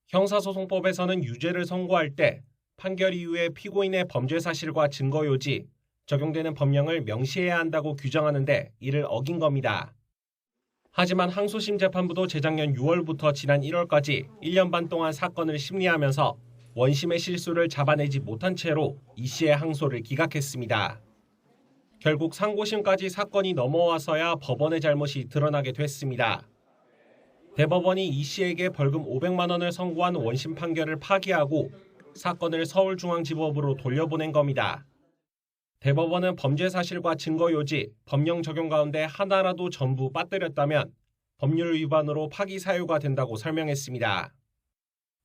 형사소송법에서는 유죄를 선고할 때 판결 이후에 피고인의 범죄 사실과 증거 요지, 적용되는 법령을 명시해야 한다고 규정하는데 이를 어긴 겁니다. 하지만 항소심 재판부도 재작년 6월부터 지난 1월까지 1년 반 동안 사건을 심리하면서 원심의 실수를 잡아내지 못한 채로 이 씨의 항소를 기각했습니다. 결국 상고심까지 사건이 넘어와서야 법원의 잘못이 드러나게 됐습니다. 대법원이 이 씨에게 벌금 500만 원을 선고한 원심 판결을 파기하고 사건을 서울중앙지법으로 돌려보낸 겁니다. 대법원은 범죄 사실과 증거 요지, 법령 적용 가운데 하나라도 전부 빠뜨렸다면 법률 위반으로 파기 사유가 된다고 설명했습니다.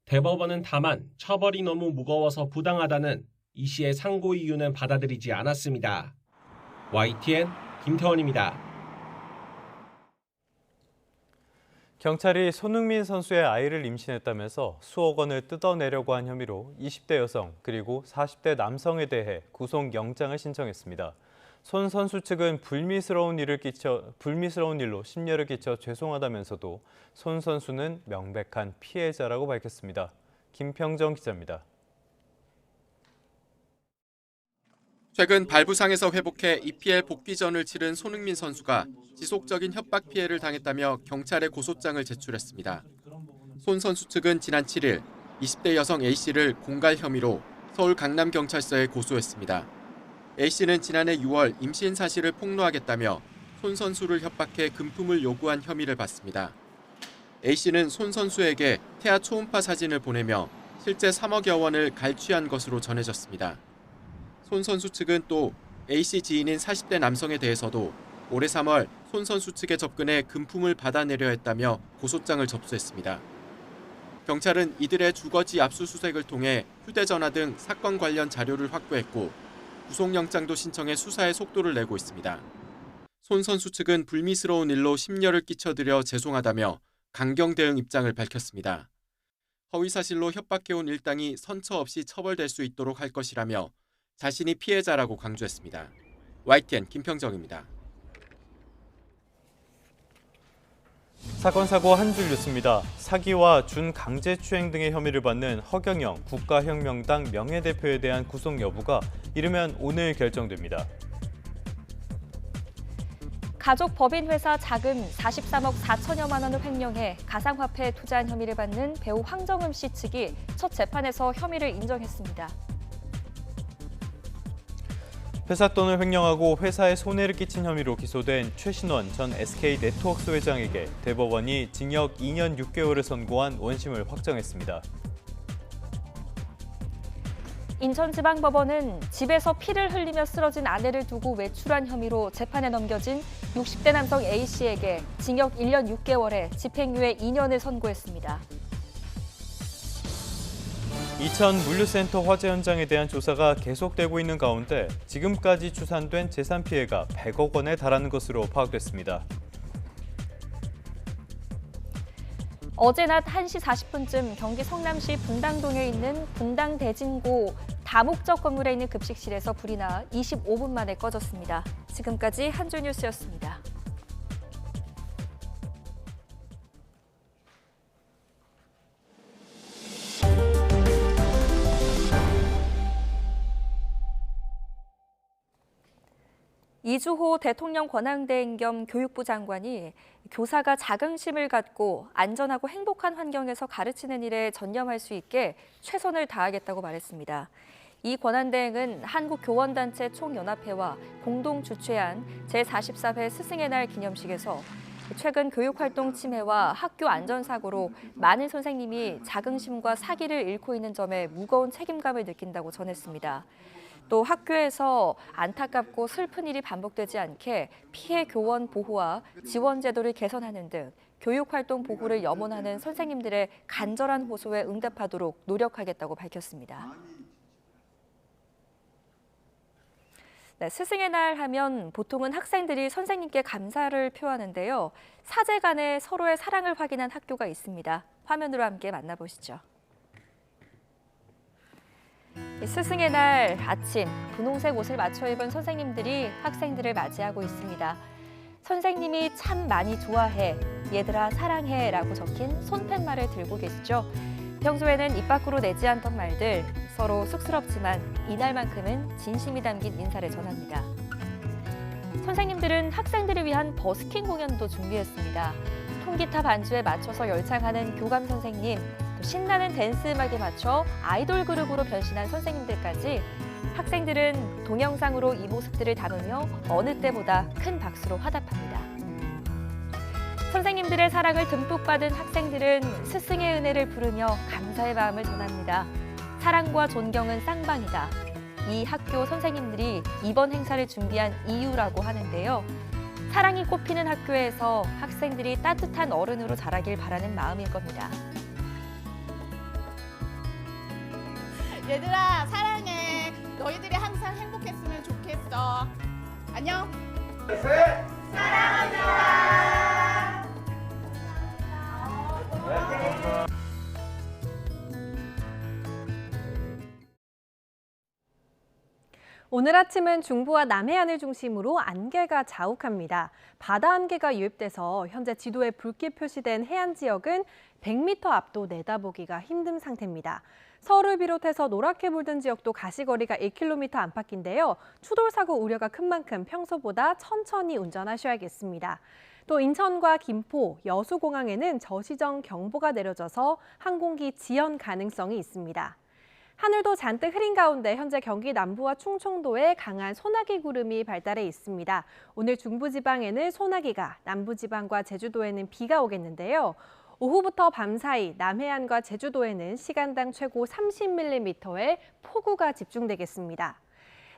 대법원은 다만 처벌이 너무 무거워서 부당하다는 이 씨의 상고 이유는 받아들이지 않았습니다. YTN 김태원입니다. 경찰이 손흥민 선수의 아이를 임신했다면서 수억 원을 뜯어내려고 한 혐의로 20대 여성 그리고 40대 남성에 대해 구속영장을 신청했습니다. 손 선수 측은 불미스러운 일로 심려를 끼쳐 죄송하다면서도 손 선수는 명백한 피해자라고 밝혔습니다. 김평정 기자입니다. 최근 발부상에서 회복해 EPL 복귀전을 치른 손흥민 선수가 지속적인 협박 피해를 당했다며 경찰에 고소장을 제출했습니다. 손 선수 측은 지난 7일 20대 여성 A씨를 공갈 혐의로 서울 강남경찰서에 고소했습니다. A씨는 지난해 6월 임신 사실을 폭로하겠다며 손 선수를 협박해 금품을 요구한 혐의를 받습니다. A씨는 손 선수에게 태아 초음파 사진을 보내며 실제 3억여 원을 갈취한 것으로 전해졌습니다. 손 선수 측은 또 A씨 지인인 40대 남성에 대해서도 올해 3월 손 선수 측에 접근해 금품을 받아내려 했다며 고소장을 접수했습니다. 경찰은 이들의 주거지 압수수색을 통해 휴대전화 등 사건 관련 자료를 확보했고 구속영장도 신청해 수사에 속도를 내고 있습니다. 손 선수 측은 불미스러운 일로 심려를 끼쳐드려 죄송하다며 강경 대응 입장을 밝혔습니다. 허위사실로 협박해온 일당이 선처 없이 처벌될 수 있도록 할 것이라며 자신이 피해자라고 강조했습니다. YTN 김평정입니다. 사건 사고 한 줄 뉴스입니다. 사기와 준강제추행 등의 혐의를 받는 허경영 국가혁명당 명예대표에 대한 구속 여부가 이르면 오늘 결정됩니다. 가족 법인회사 자금 43억 4천여만 원을 횡령해 가상화폐에 투자한 혐의를 받는 배우 황정음 씨 측이 첫 재판에서 혐의를 인정했습니다. 회사 돈을 횡령하고 회사에 손해를 끼친 혐의로 기소된 최신원 전 SK네트워크스 회장에게 대법원이 징역 2년 6개월을 선고한 원심을 확정했습니다. 인천지방법원은 집에서 피를 흘리며 쓰러진 아내를 두고 외출한 혐의로 재판에 넘겨진 60대 남성 A씨에게 징역 1년 6개월에 집행유예 2년을 선고했습니다. 이천 물류센터 화재 현장에 대한 조사가 계속되고 있는 가운데 지금까지 추산된 재산 피해가 100억 원에 달하는 것으로 파악됐습니다. 어제 낮 1시 40분쯤 경기 성남시 분당동에 있는 분당 대진고 다목적 건물에 있는 급식실에서 불이 나 25분 만에 꺼졌습니다. 지금까지 한 줄 뉴스였습니다. 이주호 대통령 권한대행 겸 교육부 장관이 교사가 자긍심을 갖고 안전하고 행복한 환경에서 가르치는 일에 전념할 수 있게 최선을 다하겠다고 말했습니다. 이 권한대행은 한국교원단체 총연합회와 공동 주최한 제44회 스승의 날 기념식에서 최근 교육활동 침해와 학교 안전사고로 많은 선생님이 자긍심과 사기를 잃고 있는 점에 무거운 책임감을 느낀다고 전했습니다. 또 학교에서 안타깝고 슬픈 일이 반복되지 않게 피해 교원 보호와 지원 제도를 개선하는 등 교육활동 보호를 염원하는 선생님들의 간절한 호소에 응답하도록 노력하겠다고 밝혔습니다. 네, 스승의 날 하면 보통은 학생들이 선생님께 감사를 표하는데요. 사제 간에 서로의 사랑을 확인한 학교가 있습니다. 화면으로 함께 만나보시죠. 스승의 날 아침, 분홍색 옷을 맞춰 입은 선생님들이 학생들을 맞이하고 있습니다. 선생님이 참 많이 좋아해, 얘들아 사랑해 라고 적힌 손팻말을 들고 계시죠. 평소에는 입 밖으로 내지 않던 말들, 서로 쑥스럽지만 이날만큼은 진심이 담긴 인사를 전합니다. 선생님들은 학생들을 위한 버스킹 공연도 준비했습니다. 통기타 반주에 맞춰서 열창하는 교감 선생님, 또 신나는 댄스 음악에 맞춰 아이돌 그룹으로 변신한 선생님들까지 학생들은 동영상으로 이 모습들을 담으며 어느 때보다 큰 박수로 화답합니다. 선생님들의 사랑을 듬뿍 받은 학생들은 스승의 은혜를 부르며 감사의 마음을 전합니다. 사랑과 존경은 쌍방이다. 이 학교 선생님들이 이번 행사를 준비한 이유라고 하는데요. 사랑이 꽃피는 학교에서 학생들이 따뜻한 어른으로 자라길 바라는 마음일 겁니다. 얘들아 사랑해. 너희들이 항상 행복했으면 좋겠어. 안녕. 사랑합니다. 오늘 아침은 중부와 남해안을 중심으로 안개가 자욱합니다. 바다 안개가 유입돼서 현재 지도에 붉게 표시된 해안 지역은 100m 앞도 내다보기가 힘든 상태입니다. 서울을 비롯해서 노랗게 물든 지역도 가시거리가 1km 안팎인데요. 추돌 사고 우려가 큰 만큼 평소보다 천천히 운전하셔야겠습니다. 또 인천과 김포, 여수공항에는 저시정 경보가 내려져서 항공기 지연 가능성이 있습니다. 하늘도 잔뜩 흐린 가운데 현재 경기 남부와 충청도에 강한 소나기 구름이 발달해 있습니다. 오늘 중부지방에는 소나기가, 남부지방과 제주도에는 비가 오겠는데요. 오후부터 밤 사이 남해안과 제주도에는 시간당 최고 30mm의 폭우가 집중되겠습니다.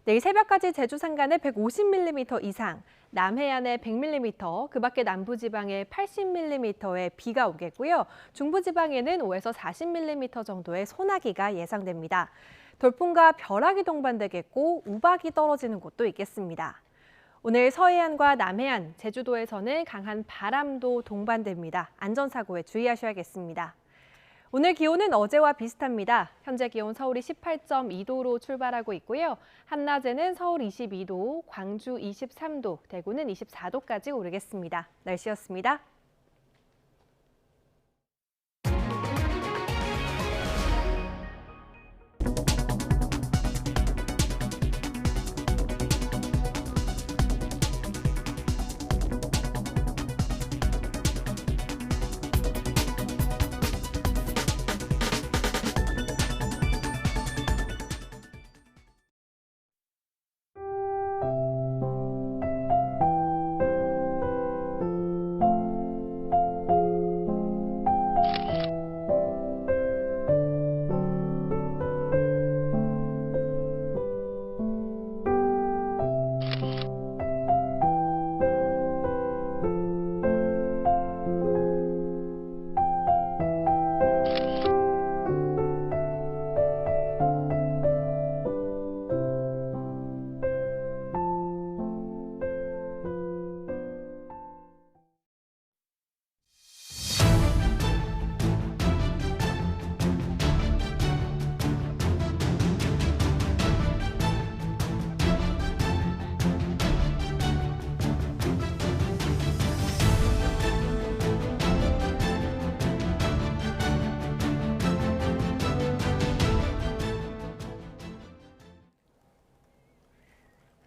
내일 새벽까지 제주 산간에 150mm 이상, 남해안에 100mm, 그 밖에 남부지방에 80mm의 비가 오겠고요. 중부지방에는 5에서 40mm 정도의 소나기가 예상됩니다. 돌풍과 벼락이 동반되겠고 우박이 떨어지는 곳도 있겠습니다. 오늘 서해안과 남해안, 제주도에서는 강한 바람도 동반됩니다. 안전사고에 주의하셔야겠습니다. 오늘 기온은 어제와 비슷합니다. 현재 기온 서울이 18.2도로 출발하고 있고요. 한낮에는 서울 22도, 광주 23도, 대구는 24도까지 오르겠습니다. 날씨였습니다.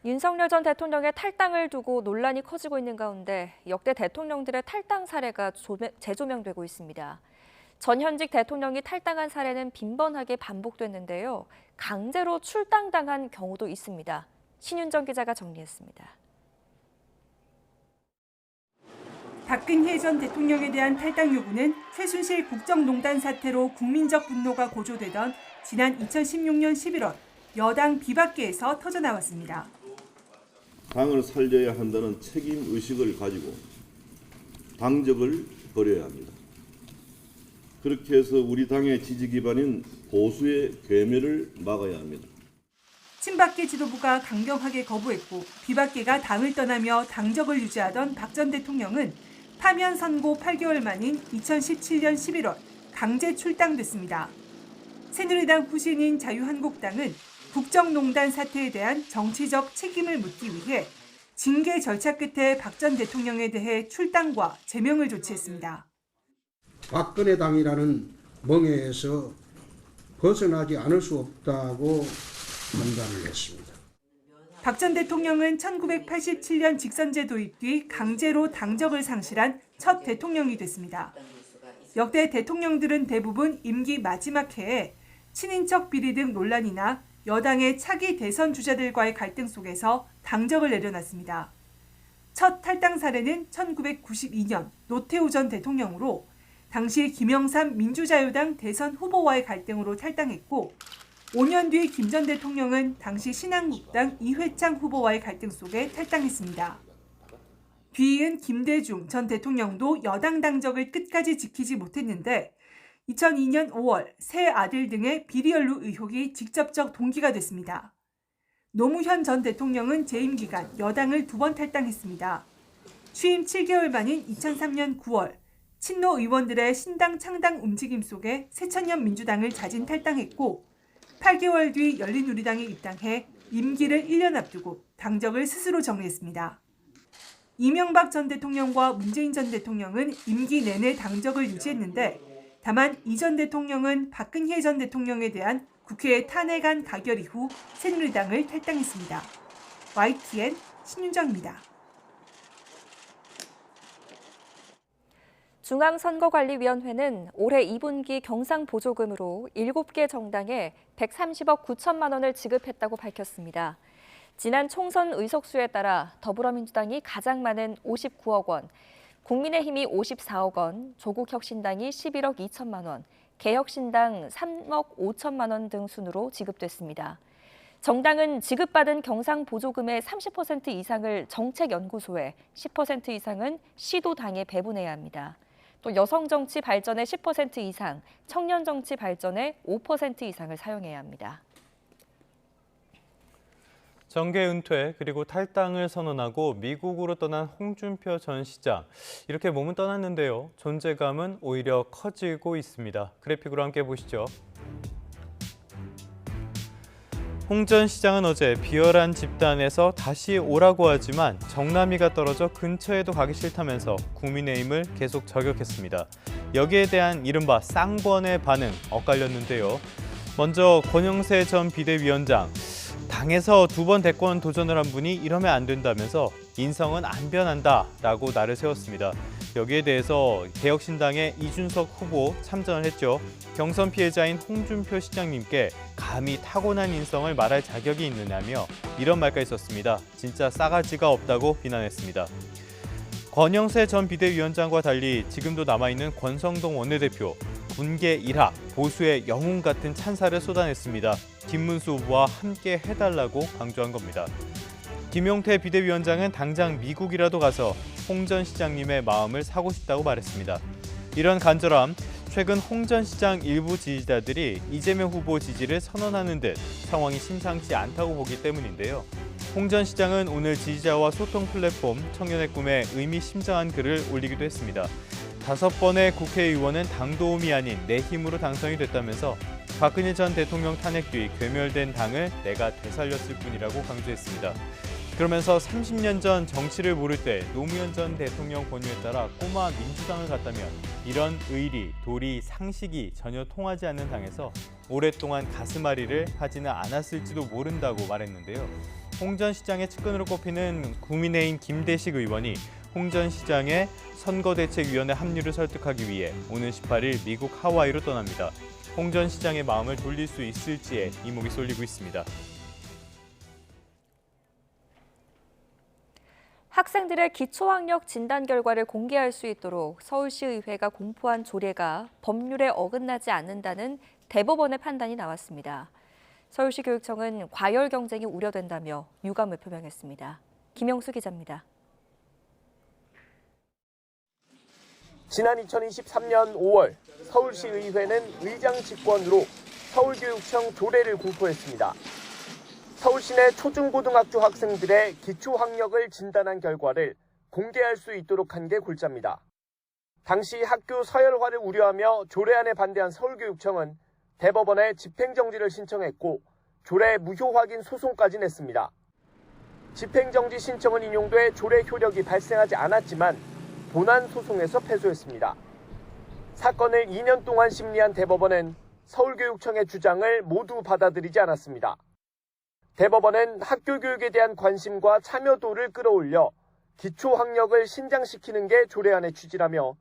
윤석열 전 대통령의 탈당을 두고 논란이 커지고 있는 가운데 역대 대통령들의 탈당 사례가 재조명되고 있습니다. 전현직 대통령이 탈당한 사례는 빈번하게 반복됐는데요. 강제로 출당당한 경우도 있습니다. 신윤정 기자가 정리했습니다. 박근혜 전 대통령에 대한 탈당 요구는 최순실 국정농단 사태로 국민적 분노가 고조되던 지난 2016년 11월 여당 비박계에서 터져나왔습니다. 당을 살려야 한다는 책임의식을 가지고 당적을 버려야 합니다. 그렇게 해서 우리 당의 지지 기반인 보수의 괴멸을 막아야 합니다. 친박계 지도부가 강경하게 거부했고 비박계가 당을 떠나며 당적을 유지하던 박 전 대통령은 파면 선고 8개월 만인 2017년 11월 강제 출당됐습니다. 새누리당 후신인 자유한국당은 국정농단 사태에 대한 정치적 책임을 묻기 위해 징계 절차 끝에 박 전 대통령에 대해 출당과 제명을 조치했습니다. 박근혜 당이라는 멍에에서 벗어나지 않을 수 없다고 판단을 했습니다. 박 전 대통령은 1987년 직선제 도입 뒤 강제로 당적을 상실한 첫 대통령이 됐습니다. 역대 대통령들은 대부분 임기 마지막 해에 친인척 비리 등 논란이나 여당의 차기 대선 주자들과의 갈등 속에서 당적을 내려놨습니다. 첫 탈당 사례는 1992년 노태우 전 대통령으로 당시 김영삼 민주자유당 대선 후보와의 갈등으로 탈당했고 5년 뒤 김 전 대통령은 당시 신한국당 이회창 후보와의 갈등 속에 탈당했습니다. 뒤이은 김대중 전 대통령도 여당 당적을 끝까지 지키지 못했는데 2002년 5월 새 아들 등의 비리 연루 의혹이 직접적 동기가 됐습니다. 노무현 전 대통령은 재임 기간 여당을 2번 탈당했습니다. 취임 7개월 만인 2003년 9월 친노 의원들의 신당 창당 움직임 속에 새천년 민주당을 자진 탈당했고 8개월 뒤 열린우리당에 입당해 임기를 1년 앞두고 당적을 스스로 정리했습니다. 이명박 전 대통령과 문재인 전 대통령은 임기 내내 당적을 유지했는데 다만 이 전 대통령은 박근혜 전 대통령에 대한 국회의 탄핵안 가결 이후 새누리당을 탈당했습니다. YTN 신윤정입니다. 중앙선거관리위원회는 올해 2분기 경상보조금으로 7개 정당에 130억 9천만 원을 지급했다고 밝혔습니다. 지난 총선 의석수에 따라 더불어민주당이 가장 많은 59억 원, 국민의힘이 54억 원, 조국혁신당이 11억 2천만 원, 개혁신당 3억 5천만 원 등 순으로 지급됐습니다. 정당은 지급받은 경상보조금의 30% 이상을 정책연구소에, 10% 이상은 시도당에 배분해야 합니다. 또 여성정치 발전의 10% 이상, 청년정치 발전의 5% 이상을 사용해야 합니다. 정계 은퇴 그리고 탈당을 선언하고 미국으로 떠난 홍준표 전 시장. 이렇게 몸은 떠났는데요. 존재감은 오히려 커지고 있습니다. 그래픽으로 함께 보시죠. 홍 전 시장은 어제 비열한 집단에서 다시 오라고 하지만 정남이가 떨어져 근처에도 가기 싫다면서 국민의힘을 계속 저격했습니다. 여기에 대한 이른바 쌍권의 반응 엇갈렸는데요. 먼저 권영세 전 비대위원장, 당에서 2번 대권 도전을 한 분이 이러면 안 된다면서 인성은 안 변한다라고 날을 세웠습니다. 여기에 대해서 개혁신당의 이준석 후보 참전을 했죠. 경선 피해자인 홍준표 시장님께 감히 타고난 인성을 말할 자격이 있느냐며 이런 말까지 썼습니다. 진짜 싸가지가 없다고 비난했습니다. 권영세 전 비대위원장과 달리 지금도 남아있는 권성동 원내대표, 군계 일학, 보수의 영웅 같은 찬사를 쏟아냈습니다. 김문수 후보와 함께 해달라고 강조한 겁니다. 김용태 비대위원장은 당장 미국이라도 가서 홍 전 시장님의 마음을 사고 싶다고 말했습니다. 이런 간절함, 최근 홍 전 시장 일부 지지자들이 이재명 후보 지지를 선언하는 듯 상황이 심상치 않다고 보기 때문인데요. 홍 전 시장은 오늘 지지자와 소통 플랫폼 청년의 꿈에 의미심장한 글을 올리기도 했습니다. 5번의 국회의원은 당 도움이 아닌 내 힘으로 당선이 됐다면서 박근혜 전 대통령 탄핵 뒤 괴멸된 당을 내가 되살렸을 뿐이라고 강조했습니다. 그러면서 30년 전 정치를 모를 때 노무현 전 대통령 권유에 따라 꼬마 민주당을 갔다면 이런 의리, 도리, 상식이 전혀 통하지 않는 당에서 오랫동안 가슴앓이를 하지는 않았을지도 모른다고 말했는데요. 홍 전 시장의 측근으로 꼽히는 국민의힘 김대식 의원이 홍 전 시장의 선거대책위원회 합류를 설득하기 위해 오는 18일 미국 하와이로 떠납니다. 홍 전 시장의 마음을 돌릴 수 있을지에 이목이 쏠리고 있습니다. 학생들의 기초학력 진단 결과를 공개할 수 있도록 서울시의회가 공포한 조례가 법률에 어긋나지 않는다는 대법원의 판단이 나왔습니다. 서울시 교육청은 과열 경쟁이 우려된다며 유감을 표명했습니다. 김영수 기자입니다. 지난 2023년 5월 서울시의회는 의장 직권으로 서울교육청 조례를 공포했습니다. 서울시 내 초중고등학교 학생들의 기초학력을 진단한 결과를 공개할 수 있도록 한 게 골자입니다. 당시 학교 서열화를 우려하며 조례안에 반대한 서울교육청은 대법원에 집행정지를 신청했고 조례 무효 확인 소송까지 냈습니다. 집행정지 신청은 인용돼 조례 효력이 발생하지 않았지만 본안 소송에서 패소했습니다. 사건을 2년 동안 심리한 대법원은 서울교육청의 주장을 모두 받아들이지 않았습니다. 대법원은 학교 교육에 대한 관심과 참여도를 끌어올려 기초학력을 신장시키는 게 조례안의 취지라며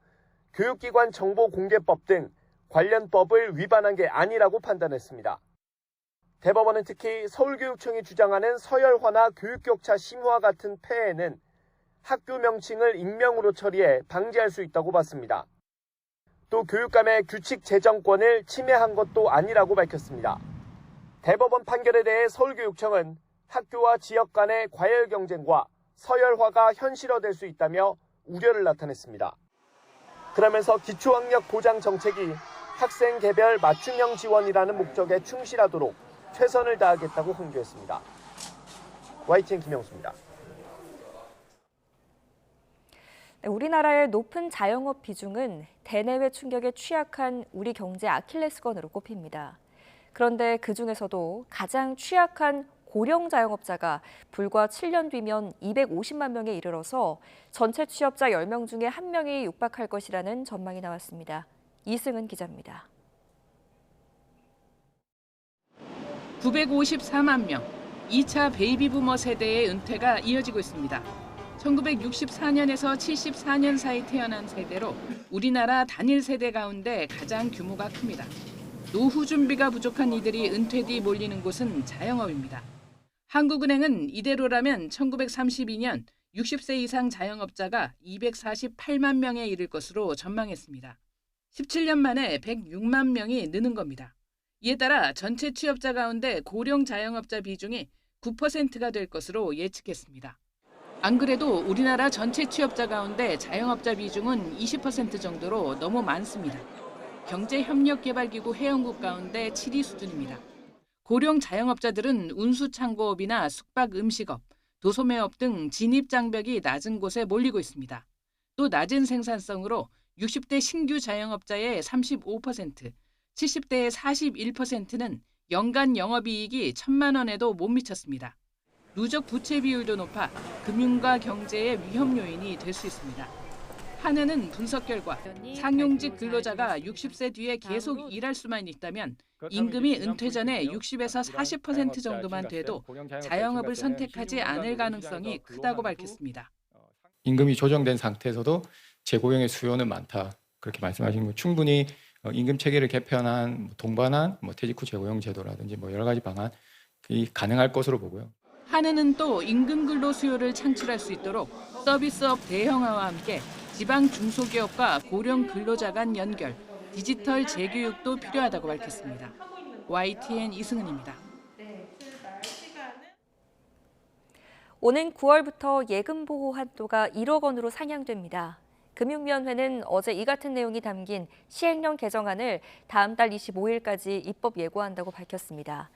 교육기관 정보공개법 등 관련 법을 위반한 게 아니라고 판단했습니다. 대법원은 특히 서울교육청이 주장하는 서열화나 교육격차 심화 같은 폐해는 학교 명칭을 익명으로 처리해 방지할 수 있다고 봤습니다. 또 교육감의 규칙 제정권을 침해한 것도 아니라고 밝혔습니다. 대법원 판결에 대해 서울교육청은 학교와 지역 간의 과열 경쟁과 서열화가 현실화될 수 있다며 우려를 나타냈습니다. 그러면서 기초학력 보장 정책이 학생 개별 맞춤형 지원이라는 목적에 충실하도록 최선을 다하겠다고 강조했습니다. YTN 김영수입니다. 우리나라의 높은 자영업 비중은 대내외 충격에 취약한 우리 경제 아킬레스건으로 꼽힙니다. 그런데 그중에서도 가장 취약한 고령 자영업자가 불과 7년 뒤면 250만 명에 이르러서 전체 취업자 10명 중에 1명이 육박할 것이라는 전망이 나왔습니다. 이승은 기자입니다. 954만 명, 2차 베이비부머 세대의 은퇴가 이어지고 있습니다. 1964년에서 74년 사이 태어난 세대로 우리나라 단일 세대 가운데 가장 규모가 큽니다. 노후 준비가 부족한 이들이 은퇴 뒤 몰리는 곳은 자영업입니다. 한국은행은 이대로라면 1932년 60세 이상 자영업자가 248만 명에 이를 것으로 전망했습니다. 17년 만에 106만 명이 느는 겁니다. 이에 따라 전체 취업자 가운데 고령 자영업자 비중이 9%가 될 것으로 예측했습니다. 안 그래도 우리나라 전체 취업자 가운데 자영업자 비중은 20% 정도로 너무 많습니다. 경제협력개발기구 회원국 가운데 7위 수준입니다. 고령 자영업자들은 운수창고업이나 숙박 음식업, 도소매업 등 진입장벽이 낮은 곳에 몰리고 있습니다. 또 낮은 생산성으로 60대 신규 자영업자의 35%, 70대의 41%는 연간 영업이익이 1,000만 원에도 못 미쳤습니다. 누적 부채 비율도 높아 금융과 경제의 위험 요인이 될 수 있습니다. 한은은 분석 결과 상용직 근로자가 60세 뒤에 계속 일할 수만 있다면 임금이 은퇴 전에 60에서 40% 정도만 돼도 자영업을 선택하지 않을 가능성이 크다고 밝혔습니다. 임금이 조정된 상태에서도 재고용의 수요는 많다. 그렇게 말씀하신 거 충분히 임금 체계를 개편한 동반한 퇴직 후 재고용 제도라든지 여러 가지 방안이 가능할 것으로 보고요. 한은은 또 임금 근로 수요를 창출할 수 있도록 서비스업 대형화와 함께 지방 중소기업과 고령 근로자 간 연결, 디지털 재교육도 필요하다고 밝혔습니다. YTN 이승은입니다. 오는 9월부터 예금 보호 한도가 1억 원으로 상향됩니다. 금융위원회는 어제 이 같은 내용이 담긴 시행령 개정안을 다음 달 25일까지 입법 예고한다고 밝혔습니다.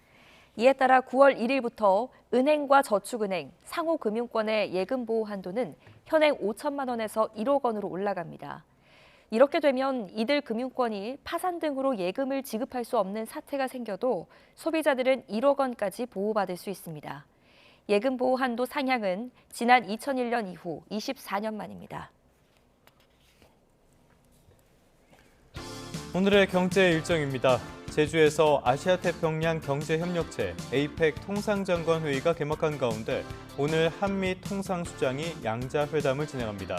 이에 따라 9월 1일부터 은행과 저축은행, 상호금융권의 예금 보호 한도는 현행 5천만 원에서 1억 원으로 올라갑니다. 이렇게 되면 이들 금융권이 파산 등으로 예금을 지급할 수 없는 사태가 생겨도 소비자들은 1억 원까지 보호받을 수 있습니다. 예금 보호 한도 상향은 지난 2001년 이후 24년 만입니다. 오늘의 경제 일정입니다. 제주에서 아시아태평양 경제협력체 APEC 통상장관 회의가 개막한 가운데 오늘 한미 통상수장이 양자회담을 진행합니다.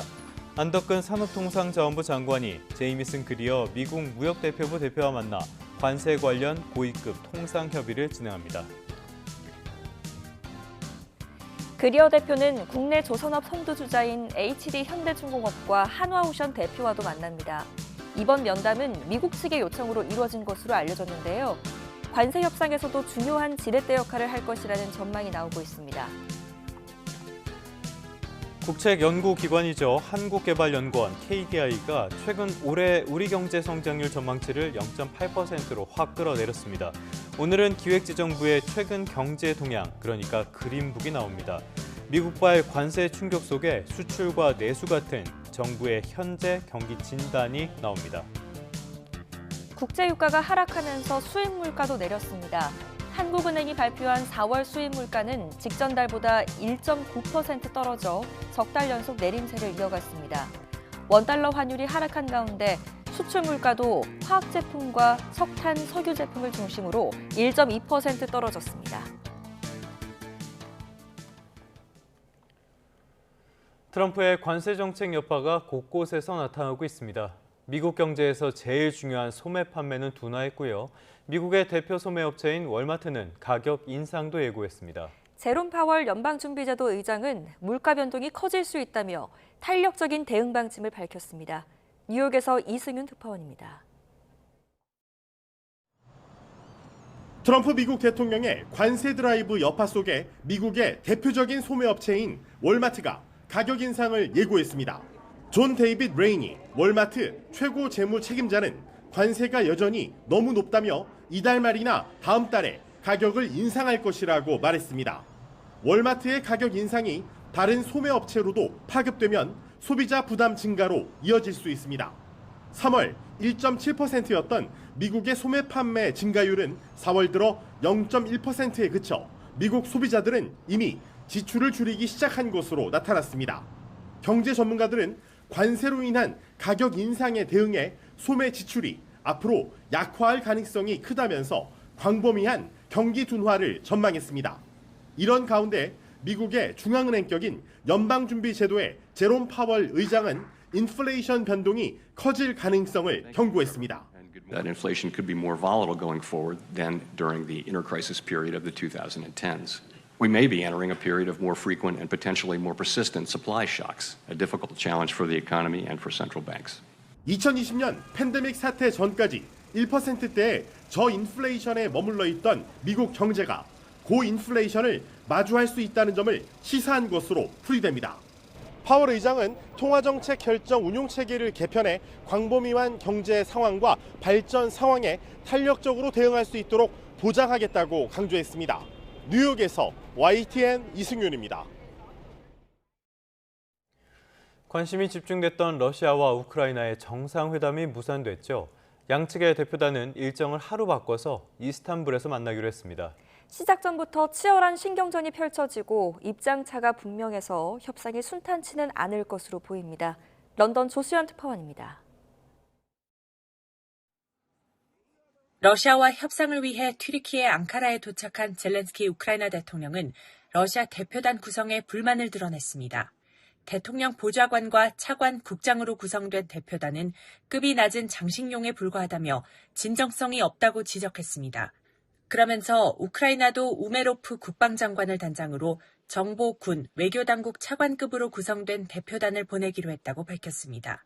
안덕근 산업통상자원부 장관이 제이미슨 그리어 미국 무역대표부 대표와 만나 관세 관련 고위급 통상협의를 진행합니다. 그리어 대표는 국내 조선업 선두주자인 HD 현대중공업과 한화오션 대표와도 만납니다. 이번 면담은 미국 측의 요청으로 이루어진 것으로 알려졌는데요. 관세 협상에서도 중요한 지렛대 역할을 할 것이라는 전망이 나오고 있습니다. 국책연구기관이죠. 한국개발연구원 KDI가 최근 올해 우리 경제 성장률 전망치를 0.8%로 확 끌어내렸습니다. 오늘은 기획재정부의 최근 경제 동향, 그러니까 그린북이 나옵니다. 미국발 관세 충격 속에 수출과 내수 같은 정부의 현재 경기 진단이 나옵니다. 국제유가가 하락하면서 수입 물가도 내렸습니다. 한국은행이 발표한 4월 수입 물가는 직전 달보다 1.9% 떨어져 석 달 연속 내림세를 이어갔습니다. 원달러 환율이 하락한 가운데 수출 물가도 화학 제품과 석탄, 석유 제품을 중심으로 1.2% 떨어졌습니다. 트럼프의 관세 정책 여파가 곳곳에서 나타나고 있습니다. 미국 경제에서 제일 중요한 소매 판매는 둔화했고요. 미국의 대표 소매업체인 월마트는 가격 인상도 예고했습니다. 제롬 파월 연방준비제도 의장은 물가 변동이 커질 수 있다며 탄력적인 대응 방침을 밝혔습니다. 뉴욕에서 이승윤 특파원입니다. 트럼프 미국 대통령의 관세 드라이브 여파 속에 미국의 대표적인 소매업체인 월마트가 가격 인상을 예고했습니다. 존 데이빗 레이니 월마트 최고 재무 책임자는 관세가 여전히 너무 높다며 이달 말이나 다음 달에 가격을 인상할 것이라고 말했습니다. 월마트의 가격 인상이 다른 소매업체로도 파급되면 소비자 부담 증가로 이어질 수 있습니다. 3월 1.7%였던 미국의 소매 판매 증가율은 4월 들어 0.1%에 그쳐 미국 소비자들은 이미 지출을 줄이기 시작한 것으로 나타났습니다. 경제 전문가들은 관세로 인한 가격 인상에 대응해 소매 지출이 앞으로 약화할 가능성이 크다면서 광범위한 경기 둔화를 전망했습니다. 이런 가운데 미국의 중앙은행격인 연방준비제도의 제롬 파월 의장은 인플레이션 변동이 커질 가능성을 경고했습니다. That inflation could be more volatile going forward than during the inter-crisis period of the 2010s. We may be entering a period of more frequent and potentially more persistent supply shocks, a difficult challenge for the economy and for central banks. 2020년 팬데믹 사태 전까지 1%대의 저인플레이션에 머물러 있던 미국 경제가 고인플레이션을 마주할 수 있다는 점을 시사한 것으로 풀이됩니다. 파월 의장은 통화정책 결정 운용 체계를 개편해 광범위한 경제 상황과 발전 상황에 탄력적으로 대응할 수 있도록 보장하겠다고 강조했습니다. 뉴욕에서 YTN 이승윤입니다. 관심이 집중됐던 러시아와 우크라이나의 정상회담이 무산됐죠. 양측의 대표단은 일정을 하루 바꿔서 이스탄불에서 만나기로 했습니다. 시작 전부터 치열한 신경전이 펼쳐지고 입장차가 분명해서 협상이 순탄치는 않을 것으로 보입니다. 런던 조수연 특파원입니다. 러시아와 협상을 위해 튀르키예 앙카라에 도착한 젤렌스키 우크라이나 대통령은 러시아 대표단 구성에 불만을 드러냈습니다. 대통령 보좌관과 차관, 국장으로 구성된 대표단은 급이 낮은 장식용에 불과하다며 진정성이 없다고 지적했습니다. 그러면서 우크라이나도 우메로프 국방장관을 단장으로 정보, 군, 외교당국 차관급으로 구성된 대표단을 보내기로 했다고 밝혔습니다.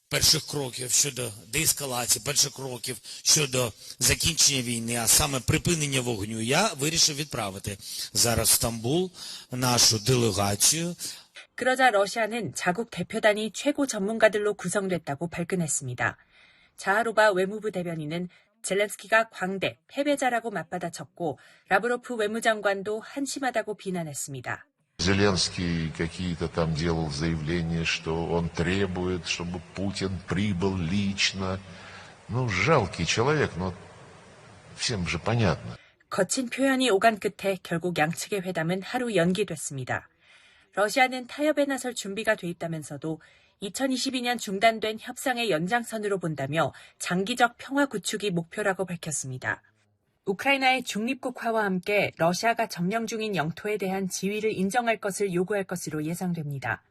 перших кроків щодо деескалації, перших кроків щодо закінчення війни, а саме припинення вогню, я вирішив відправити зараз в Стамбул нашу делегацію. 그러자 러시아는 자국 대표단이 최고 전문가들로 구성됐다고 발끈했습니다. 자하로바 외무부 대변인은 젤렌스키가 광대, 패배자라고 맞받아쳤고 라브로프 외무장관도 한심하다고 비난했습니다. Зеленский какие-то там делал заявления, что он требует, чтобы Путин прибыл лично. Ну, жалкий человек, но всем же понятно. 거친 표현이 오간 끝에 결국 양측의 회담은 하루 연기됐습니다. 러시아는 타협에 나설 준비가 돼 있다면서도 2022년 중단된 협상의 연장선으로 본다며 장기적 평화 구축이 목표라고 밝혔습니다. 우크라이나의 중립국화와 함께 러시아가 점령 중인 영토에 대한 지위를 인정할 것을 요구할 것으로 예상됩니다.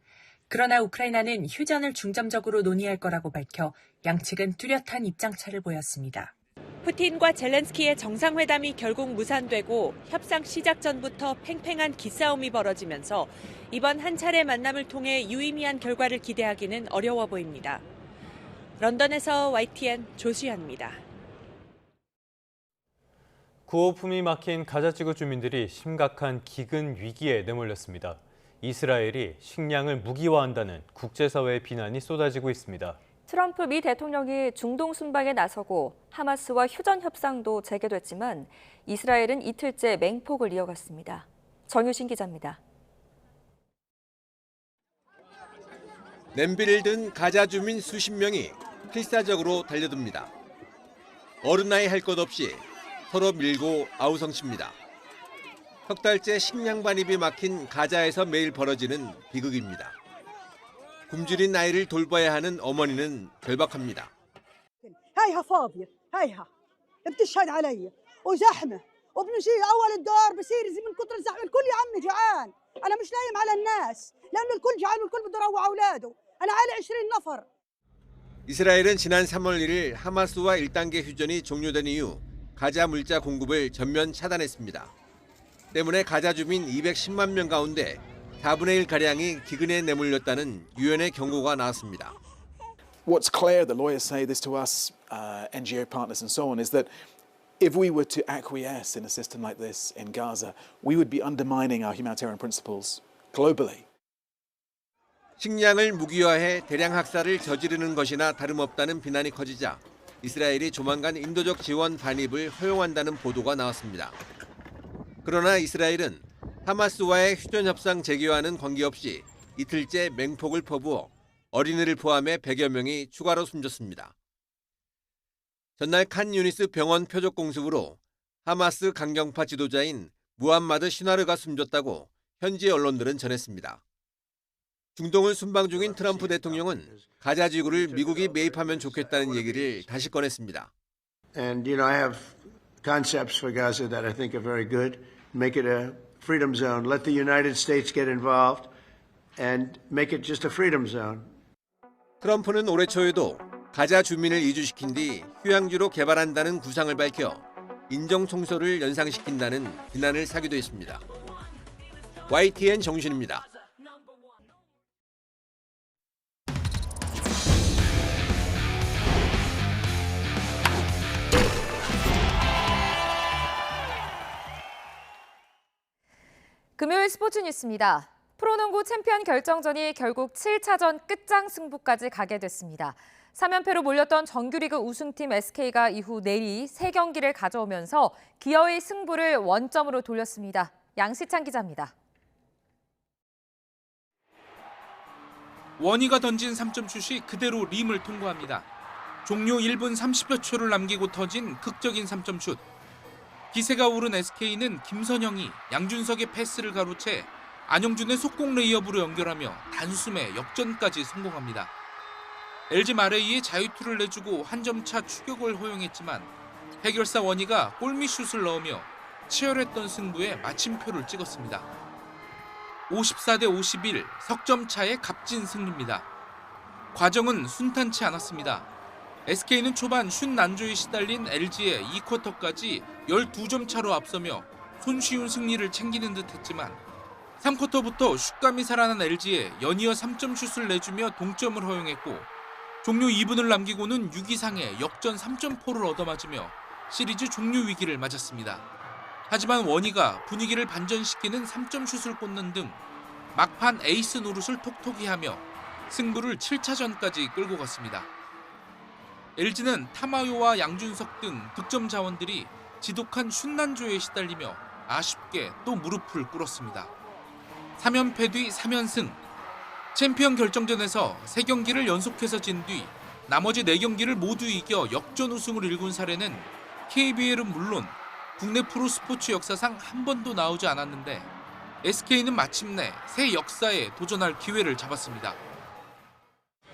그러나 우크라이나는 휴전을 중점적으로 논의할 거라고 밝혀 양측은 뚜렷한 입장차를 보였습니다. 푸틴과 젤렌스키의 정상회담이 결국 무산되고 협상 시작 전부터 팽팽한 기싸움이 벌어지면서 이번 한 차례 만남을 통해 유의미한 결과를 기대하기는 어려워 보입니다. 런던에서 YTN 조수연입니다. 구호품이 막힌 가자지구 주민들이 심각한 기근 위기에 내몰렸습니다. 이스라엘이 식량을 무기화한다는 국제사회의 비난이 쏟아지고 있습니다. 트럼프 미 대통령이 중동 순방에 나서고 하마스와 휴전 협상도 재개됐지만 이스라엘은 이틀째 맹폭을 이어갔습니다. 정유신 기자입니다. 냄비를 든 가자 주민 수십 명이 필사적으로 달려듭니다. 어른 나이 할 것 없이 서로 밀고 아우성칩니다. 석 달째 식량 반입이 막힌 가자에서 매일 벌어지는 비극입니다. 굶주린 아이를 돌봐야 하는 어머니는 절박합니다. هايها فاضية هايها بتشهد علي وزحمة وبنجي أول الدار بصير من كتر الزحمة الكل يا عمي جوعان أنا مش لايم على الناس لأنه الكل جوعان والكل بده يروع أولاده أنا عائلة 20 نفر. 이스라엘은 지난 3월 1일 하마스와 1단계 휴전이 종료된 이후 가자 물자 공급을 전면 차단했습니다. 때문에 가자 주민 210만 명 가운데 4분의 1가량이 기근에 내몰렸다는 유엔의 경고가 나왔습니다. What's clear, the lawyers say this to us, NGO partners and so on, is that if we were to acquiesce in a system like this in Gaza, we would be undermining our humanitarian principles globally. 식량을 무기화해 대량 학살을 저지르는 것이나 다름없다는 비난이 커지자 이스라엘이 조만간 인도적 지원 반입을 허용한다는 보도가 나왔습니다. 그러나 이스라엘은 하마스와의 휴전 협상 재개와는 관계없이 이틀째 맹폭을 퍼부어 어린이를 포함해 100여 명이 추가로 숨졌습니다. 전날 칸 유니스 병원 표적 공습으로 하마스 강경파 지도자인 무함마드 시나르가 숨졌다고 현지 언론들은 전했습니다. 중동을 순방 중인 트럼프 대통령은 가자 지구를 미국이 매입하면 좋겠다는 얘기를 다시 꺼냈습니다. And I have concepts for Gaza that I think are very good. Make it a freedom zone. Let the United States get involved and make it just a freedom zone. 트럼프는 올해 초에도 가자 주민을 이주시킨 뒤 휴양지로 개발한다는 구상을 밝혀 인정 청소를 연상시킨다는 비난을 사기도 했습니다. YTN 정신입니다. 금요일 스포츠 뉴스입니다. 프로농구 챔피언 결정전이 결국 7차전 끝장 승부까지 가게 됐습니다. 3연패로 몰렸던 정규리그 우승팀 SK가 이후 내리 3경기를 가져오면서 기어의 승부를 원점으로 돌렸습니다. 양시찬 기자입니다. 원희가 던진 3점 슛이 그대로 림을 통과합니다. 종료 1분 30여 초를 남기고 터진 극적인 3점 슛. 기세가 오른 SK는 김선영이 양준석의 패스를 가로채 안영준의 속공 레이업으로 연결하며 단숨에 역전까지 성공합니다. LG 마레이의 자유투를 내주고 한 점 차 추격을 허용했지만 해결사 원희가 골밑슛을 넣으며 치열했던 승부에 마침표를 찍었습니다. 54대 51, 석점 차의 값진 승리입니다. 과정은 순탄치 않았습니다. SK는 초반 슛 난조에 시달린 LG의 2쿼터까지 12점 차로 앞서며 손쉬운 승리를 챙기는 듯했지만 3쿼터부터 슛감이 살아난 LG에 연이어 3점 슛을 내주며 동점을 허용했고 종료 2분을 남기고는 6 이상의 역전 3점포를 얻어맞으며 시리즈 종료 위기를 맞았습니다. 하지만 원희가 분위기를 반전시키는 3점 슛을 꽂는 등 막판 에이스 노릇을 톡톡히 하며 승부를 7차전까지 끌고 갔습니다. LG는 타마요와 양준석 등 득점 자원들이 지독한 슛난조에 시달리며 아쉽게 또 무릎을 꿇었습니다. 3연패 뒤 3연승. 챔피언 결정전에서 3경기를 연속해서 진 뒤 나머지 4경기를 모두 이겨 역전 우승을 일군 사례는 KBL은 물론 국내 프로스포츠 역사상 한 번도 나오지 않았는데 SK는 마침내 새 역사에 도전할 기회를 잡았습니다.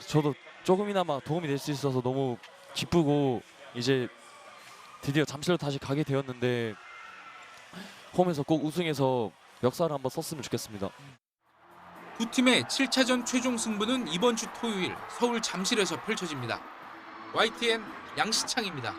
저도 조금이나마 도움이 될 수 있어서 너무 기쁘고 이제 드디어 잠실로 다시 가게 되었는데 홈에서 꼭 우승해서 역사를 한번 썼으면 좋겠습니다. 두 팀의 7차전 최종 승부는 이번 주 토요일 서울 잠실에서 펼쳐집니다. YTN 양시창입니다.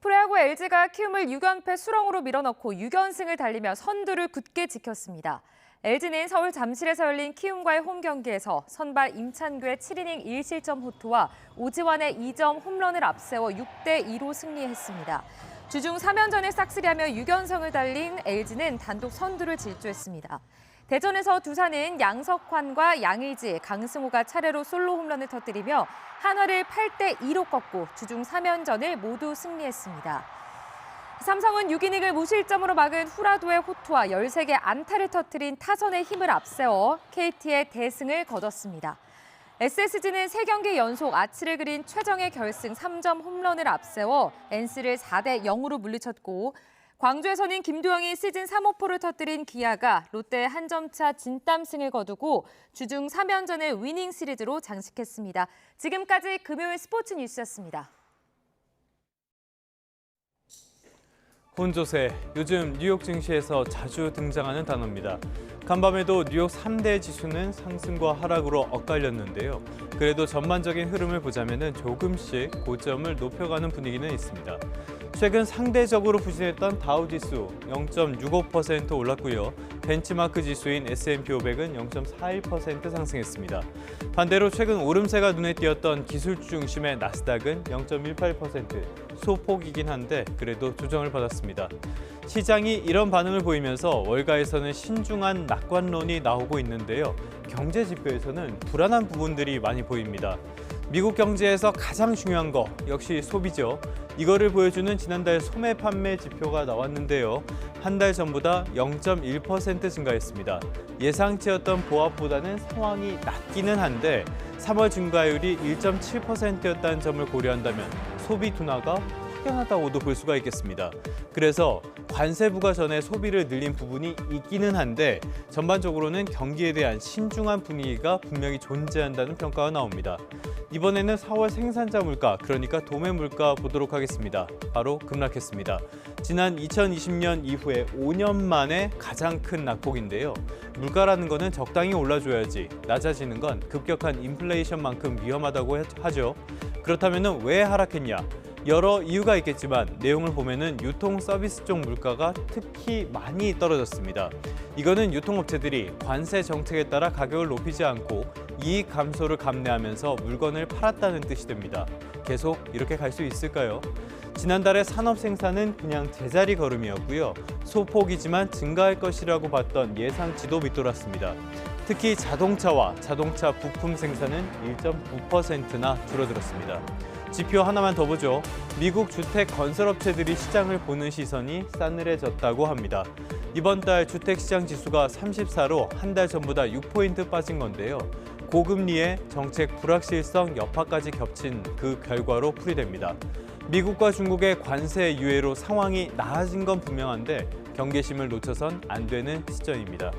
프로야구 LG가 키움을 6연패 수렁으로 밀어넣고 6연승을 달리며 선두를 굳게 지켰습니다. LG는 서울 잠실에서 열린 키움과의 홈 경기에서 선발 임찬규의 7이닝 1실점 호투와 오지환의 2점 홈런을 앞세워 6대2로 승리했습니다. 주중 3연전을 싹쓸이하며 6연승을 달린 LG는 단독 선두를 질주했습니다. 대전에서 두산은 양석환과 양의지, 강승호가 차례로 솔로 홈런을 터뜨리며 한화를 8대2로 꺾고 주중 3연전을 모두 승리했습니다. 삼성은 6이닝을 무실점으로 막은 후라도의 호투와 13개 안타를 터뜨린 타선의 힘을 앞세워 KT의 대승을 거뒀습니다. SSG는 3경기 연속 아치를 그린 최정의 결승 3점 홈런을 앞세워 NC를 4대0으로 물리쳤고 광주에서는 김도영이 시즌 3호포를 터뜨린 기아가 롯데의 한 점차 진땀승을 거두고 주중 3연전을 위닝 시리즈로 장식했습니다. 지금까지 금요일 스포츠 뉴스였습니다. 혼조세, 요즘 뉴욕 증시에서 자주 등장하는 단어입니다. 간밤에도 뉴욕 3대 지수는 상승과 하락으로 엇갈렸는데요. 그래도 전반적인 흐름을 보자면 조금씩 고점을 높여가는 분위기는 있습니다. 최근 상대적으로 부진했던 다우지수 0.65% 올랐고요. 벤치마크 지수인 S&P 500은 0.41% 상승했습니다. 반대로 최근 오름세가 눈에 띄었던 기술주 중심의 나스닥은 0.18% 소폭이긴 한데 그래도 조정을 받았습니다. 시장이 이런 반응을 보이면서 월가에서는 신중한 낙관론이 나오고 있는데요. 경제 지표에서는 불안한 부분들이 많이 보입니다. 미국 경제에서 가장 중요한 거 역시 소비죠. 이거를 보여주는 지난달 소매 판매 지표가 나왔는데요. 한 달 전보다 0.1% 증가했습니다. 예상치였던 보합보다는 상황이 낮기는 한데 3월 증가율이 1.7%였다는 점을 고려한다면 소비 둔화가 확연하다고도 볼 수가 있겠습니다. 그래서 관세 부과 전에 소비를 늘린 부분이 있기는 한데 전반적으로는 경기에 대한 신중한 분위기가 분명히 존재한다는 평가가 나옵니다. 이번에는 4월 생산자 물가, 그러니까 도매 물가 보도록 하겠습니다. 바로 급락했습니다. 지난 2020년 이후에 5년 만에 가장 큰 낙폭인데요. 물가라는 거는 적당히 올라줘야지 낮아지는 건 급격한 인플레이션만큼 위험하다고 하죠. 그렇다면 왜 하락했냐? 여러 이유가 있겠지만 내용을 보면은 유통 서비스 쪽 물가가 특히 많이 떨어졌습니다. 이거는 유통업체들이 관세 정책에 따라 가격을 높이지 않고 이익 감소를 감내하면서 물건을 팔았다는 뜻이 됩니다. 계속 이렇게 갈 수 있을까요? 지난달에 산업 생산은 그냥 제자리 걸음이었고요. 소폭이지만 증가할 것이라고 봤던 예상치도 밑돌았습니다. 특히 자동차와 자동차 부품 생산은 1.9%나 줄어들었습니다. 지표 하나만 더 보죠. 미국 주택 건설업체들이 시장을 보는 시선이 싸늘해졌다고 합니다. 이번 달 주택시장 지수가 34로 한 달 전보다 6포인트 빠진 건데요. 고금리에 정책 불확실성 여파까지 겹친 그 결과로 풀이됩니다. 미국과 중국의 관세 유예로 상황이 나아진 건 분명한데 경계심을 놓쳐선 안 되는 시점입니다.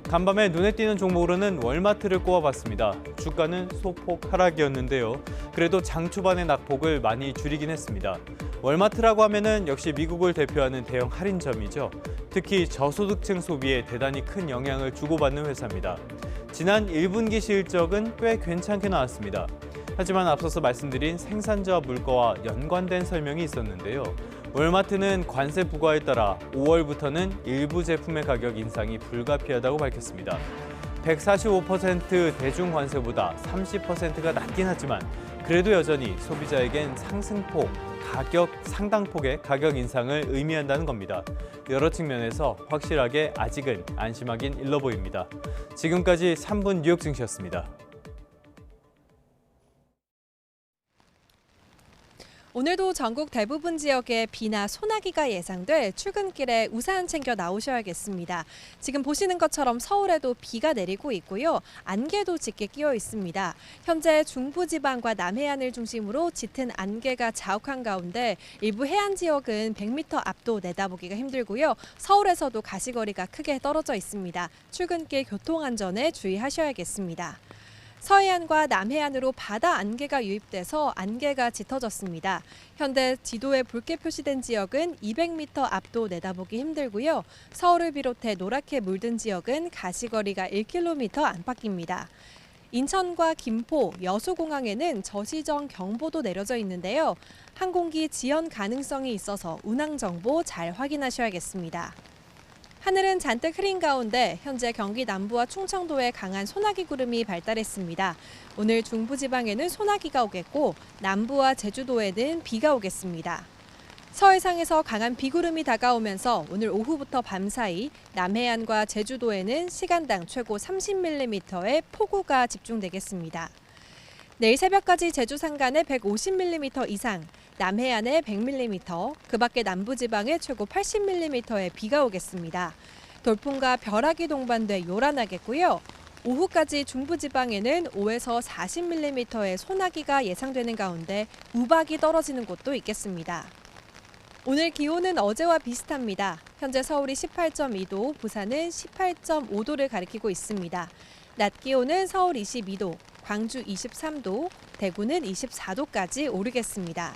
간밤에 눈에 띄는 종목으로는 월마트를 꼽아봤습니다. 주가는 소폭 하락이었는데요. 그래도 장 초반의 낙폭을 많이 줄이긴 했습니다. 월마트라고 하면은 역시 미국을 대표하는 대형 할인점이죠. 특히 저소득층 소비에 대단히 큰 영향을 주고받는 회사입니다. 지난 1분기 실적은 꽤 괜찮게 나왔습니다. 하지만 앞서서 말씀드린 생산자와 물가와 연관된 설명이 있었는데요. 월마트는 관세 부과에 따라 5월부터는 일부 제품의 가격 인상이 불가피하다고 밝혔습니다. 145% 대중 관세보다 30%가 낮긴 하지만 그래도 여전히 소비자에겐 상승폭, 상당폭의 가격 인상을 의미한다는 겁니다. 여러 측면에서 확실하게 아직은 안심하긴 일러 보입니다. 지금까지 3분 뉴욕 증시였습니다. 오늘도 전국 대부분 지역에 비나 소나기가 예상돼 출근길에 우산 챙겨 나오셔야겠습니다. 지금 보시는 것처럼 서울에도 비가 내리고 있고요. 안개도 짙게 끼어 있습니다. 현재 중부지방과 남해안을 중심으로 짙은 안개가 자욱한 가운데 일부 해안 지역은 100m 앞도 내다보기가 힘들고요. 서울에서도 가시거리가 크게 떨어져 있습니다. 출근길 교통안전에 주의하셔야겠습니다. 서해안과 남해안으로 바다 안개가 유입돼서 안개가 짙어졌습니다. 현재 지도에 붉게 표시된 지역은 200m 앞도 내다보기 힘들고요. 서울을 비롯해 노랗게 물든 지역은 가시거리가 1km 안팎입니다. 인천과 김포, 여수공항에는 저시정 경보도 내려져 있는데요. 항공기 지연 가능성이 있어서 운항 정보 잘 확인하셔야겠습니다. 하늘은 잔뜩 흐린 가운데 현재 경기 남부와 충청도에 강한 소나기 구름이 발달했습니다. 오늘 중부지방에는 소나기가 오겠고 남부와 제주도에는 비가 오겠습니다. 서해상에서 강한 비구름이 다가오면서 오늘 오후부터 밤사이 남해안과 제주도에는 시간당 최고 30mm의 폭우가 집중되겠습니다. 내일 새벽까지 제주 산간에 150mm 이상, 남해안에 100mm, 그 밖에 남부지방에 최고 80mm의 비가 오겠습니다. 돌풍과 벼락이 동반돼 요란하겠고요. 오후까지 중부지방에는 5에서 40mm의 소나기가 예상되는 가운데 우박이 떨어지는 곳도 있겠습니다. 오늘 기온은 어제와 비슷합니다. 현재 서울이 18.2도, 부산은 18.5도를 가리키고 있습니다. 낮 기온은 서울 22도, 광주 23도, 대구는 24도까지 오르겠습니다.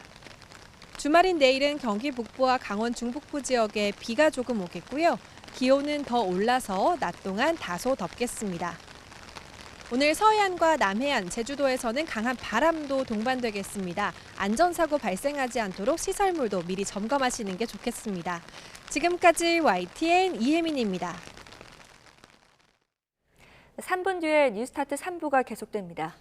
주말인 내일은 경기 북부와 강원 중북부 지역에 비가 조금 오겠고요. 기온은 더 올라서 낮 동안 다소 덥겠습니다. 오늘 서해안과 남해안, 제주도에서는 강한 바람도 동반되겠습니다. 안전사고 발생하지 않도록 시설물도 미리 점검하시는 게 좋겠습니다. 지금까지 YTN 이혜민입니다. 3분 뒤에 뉴스타트 3부가 계속됩니다.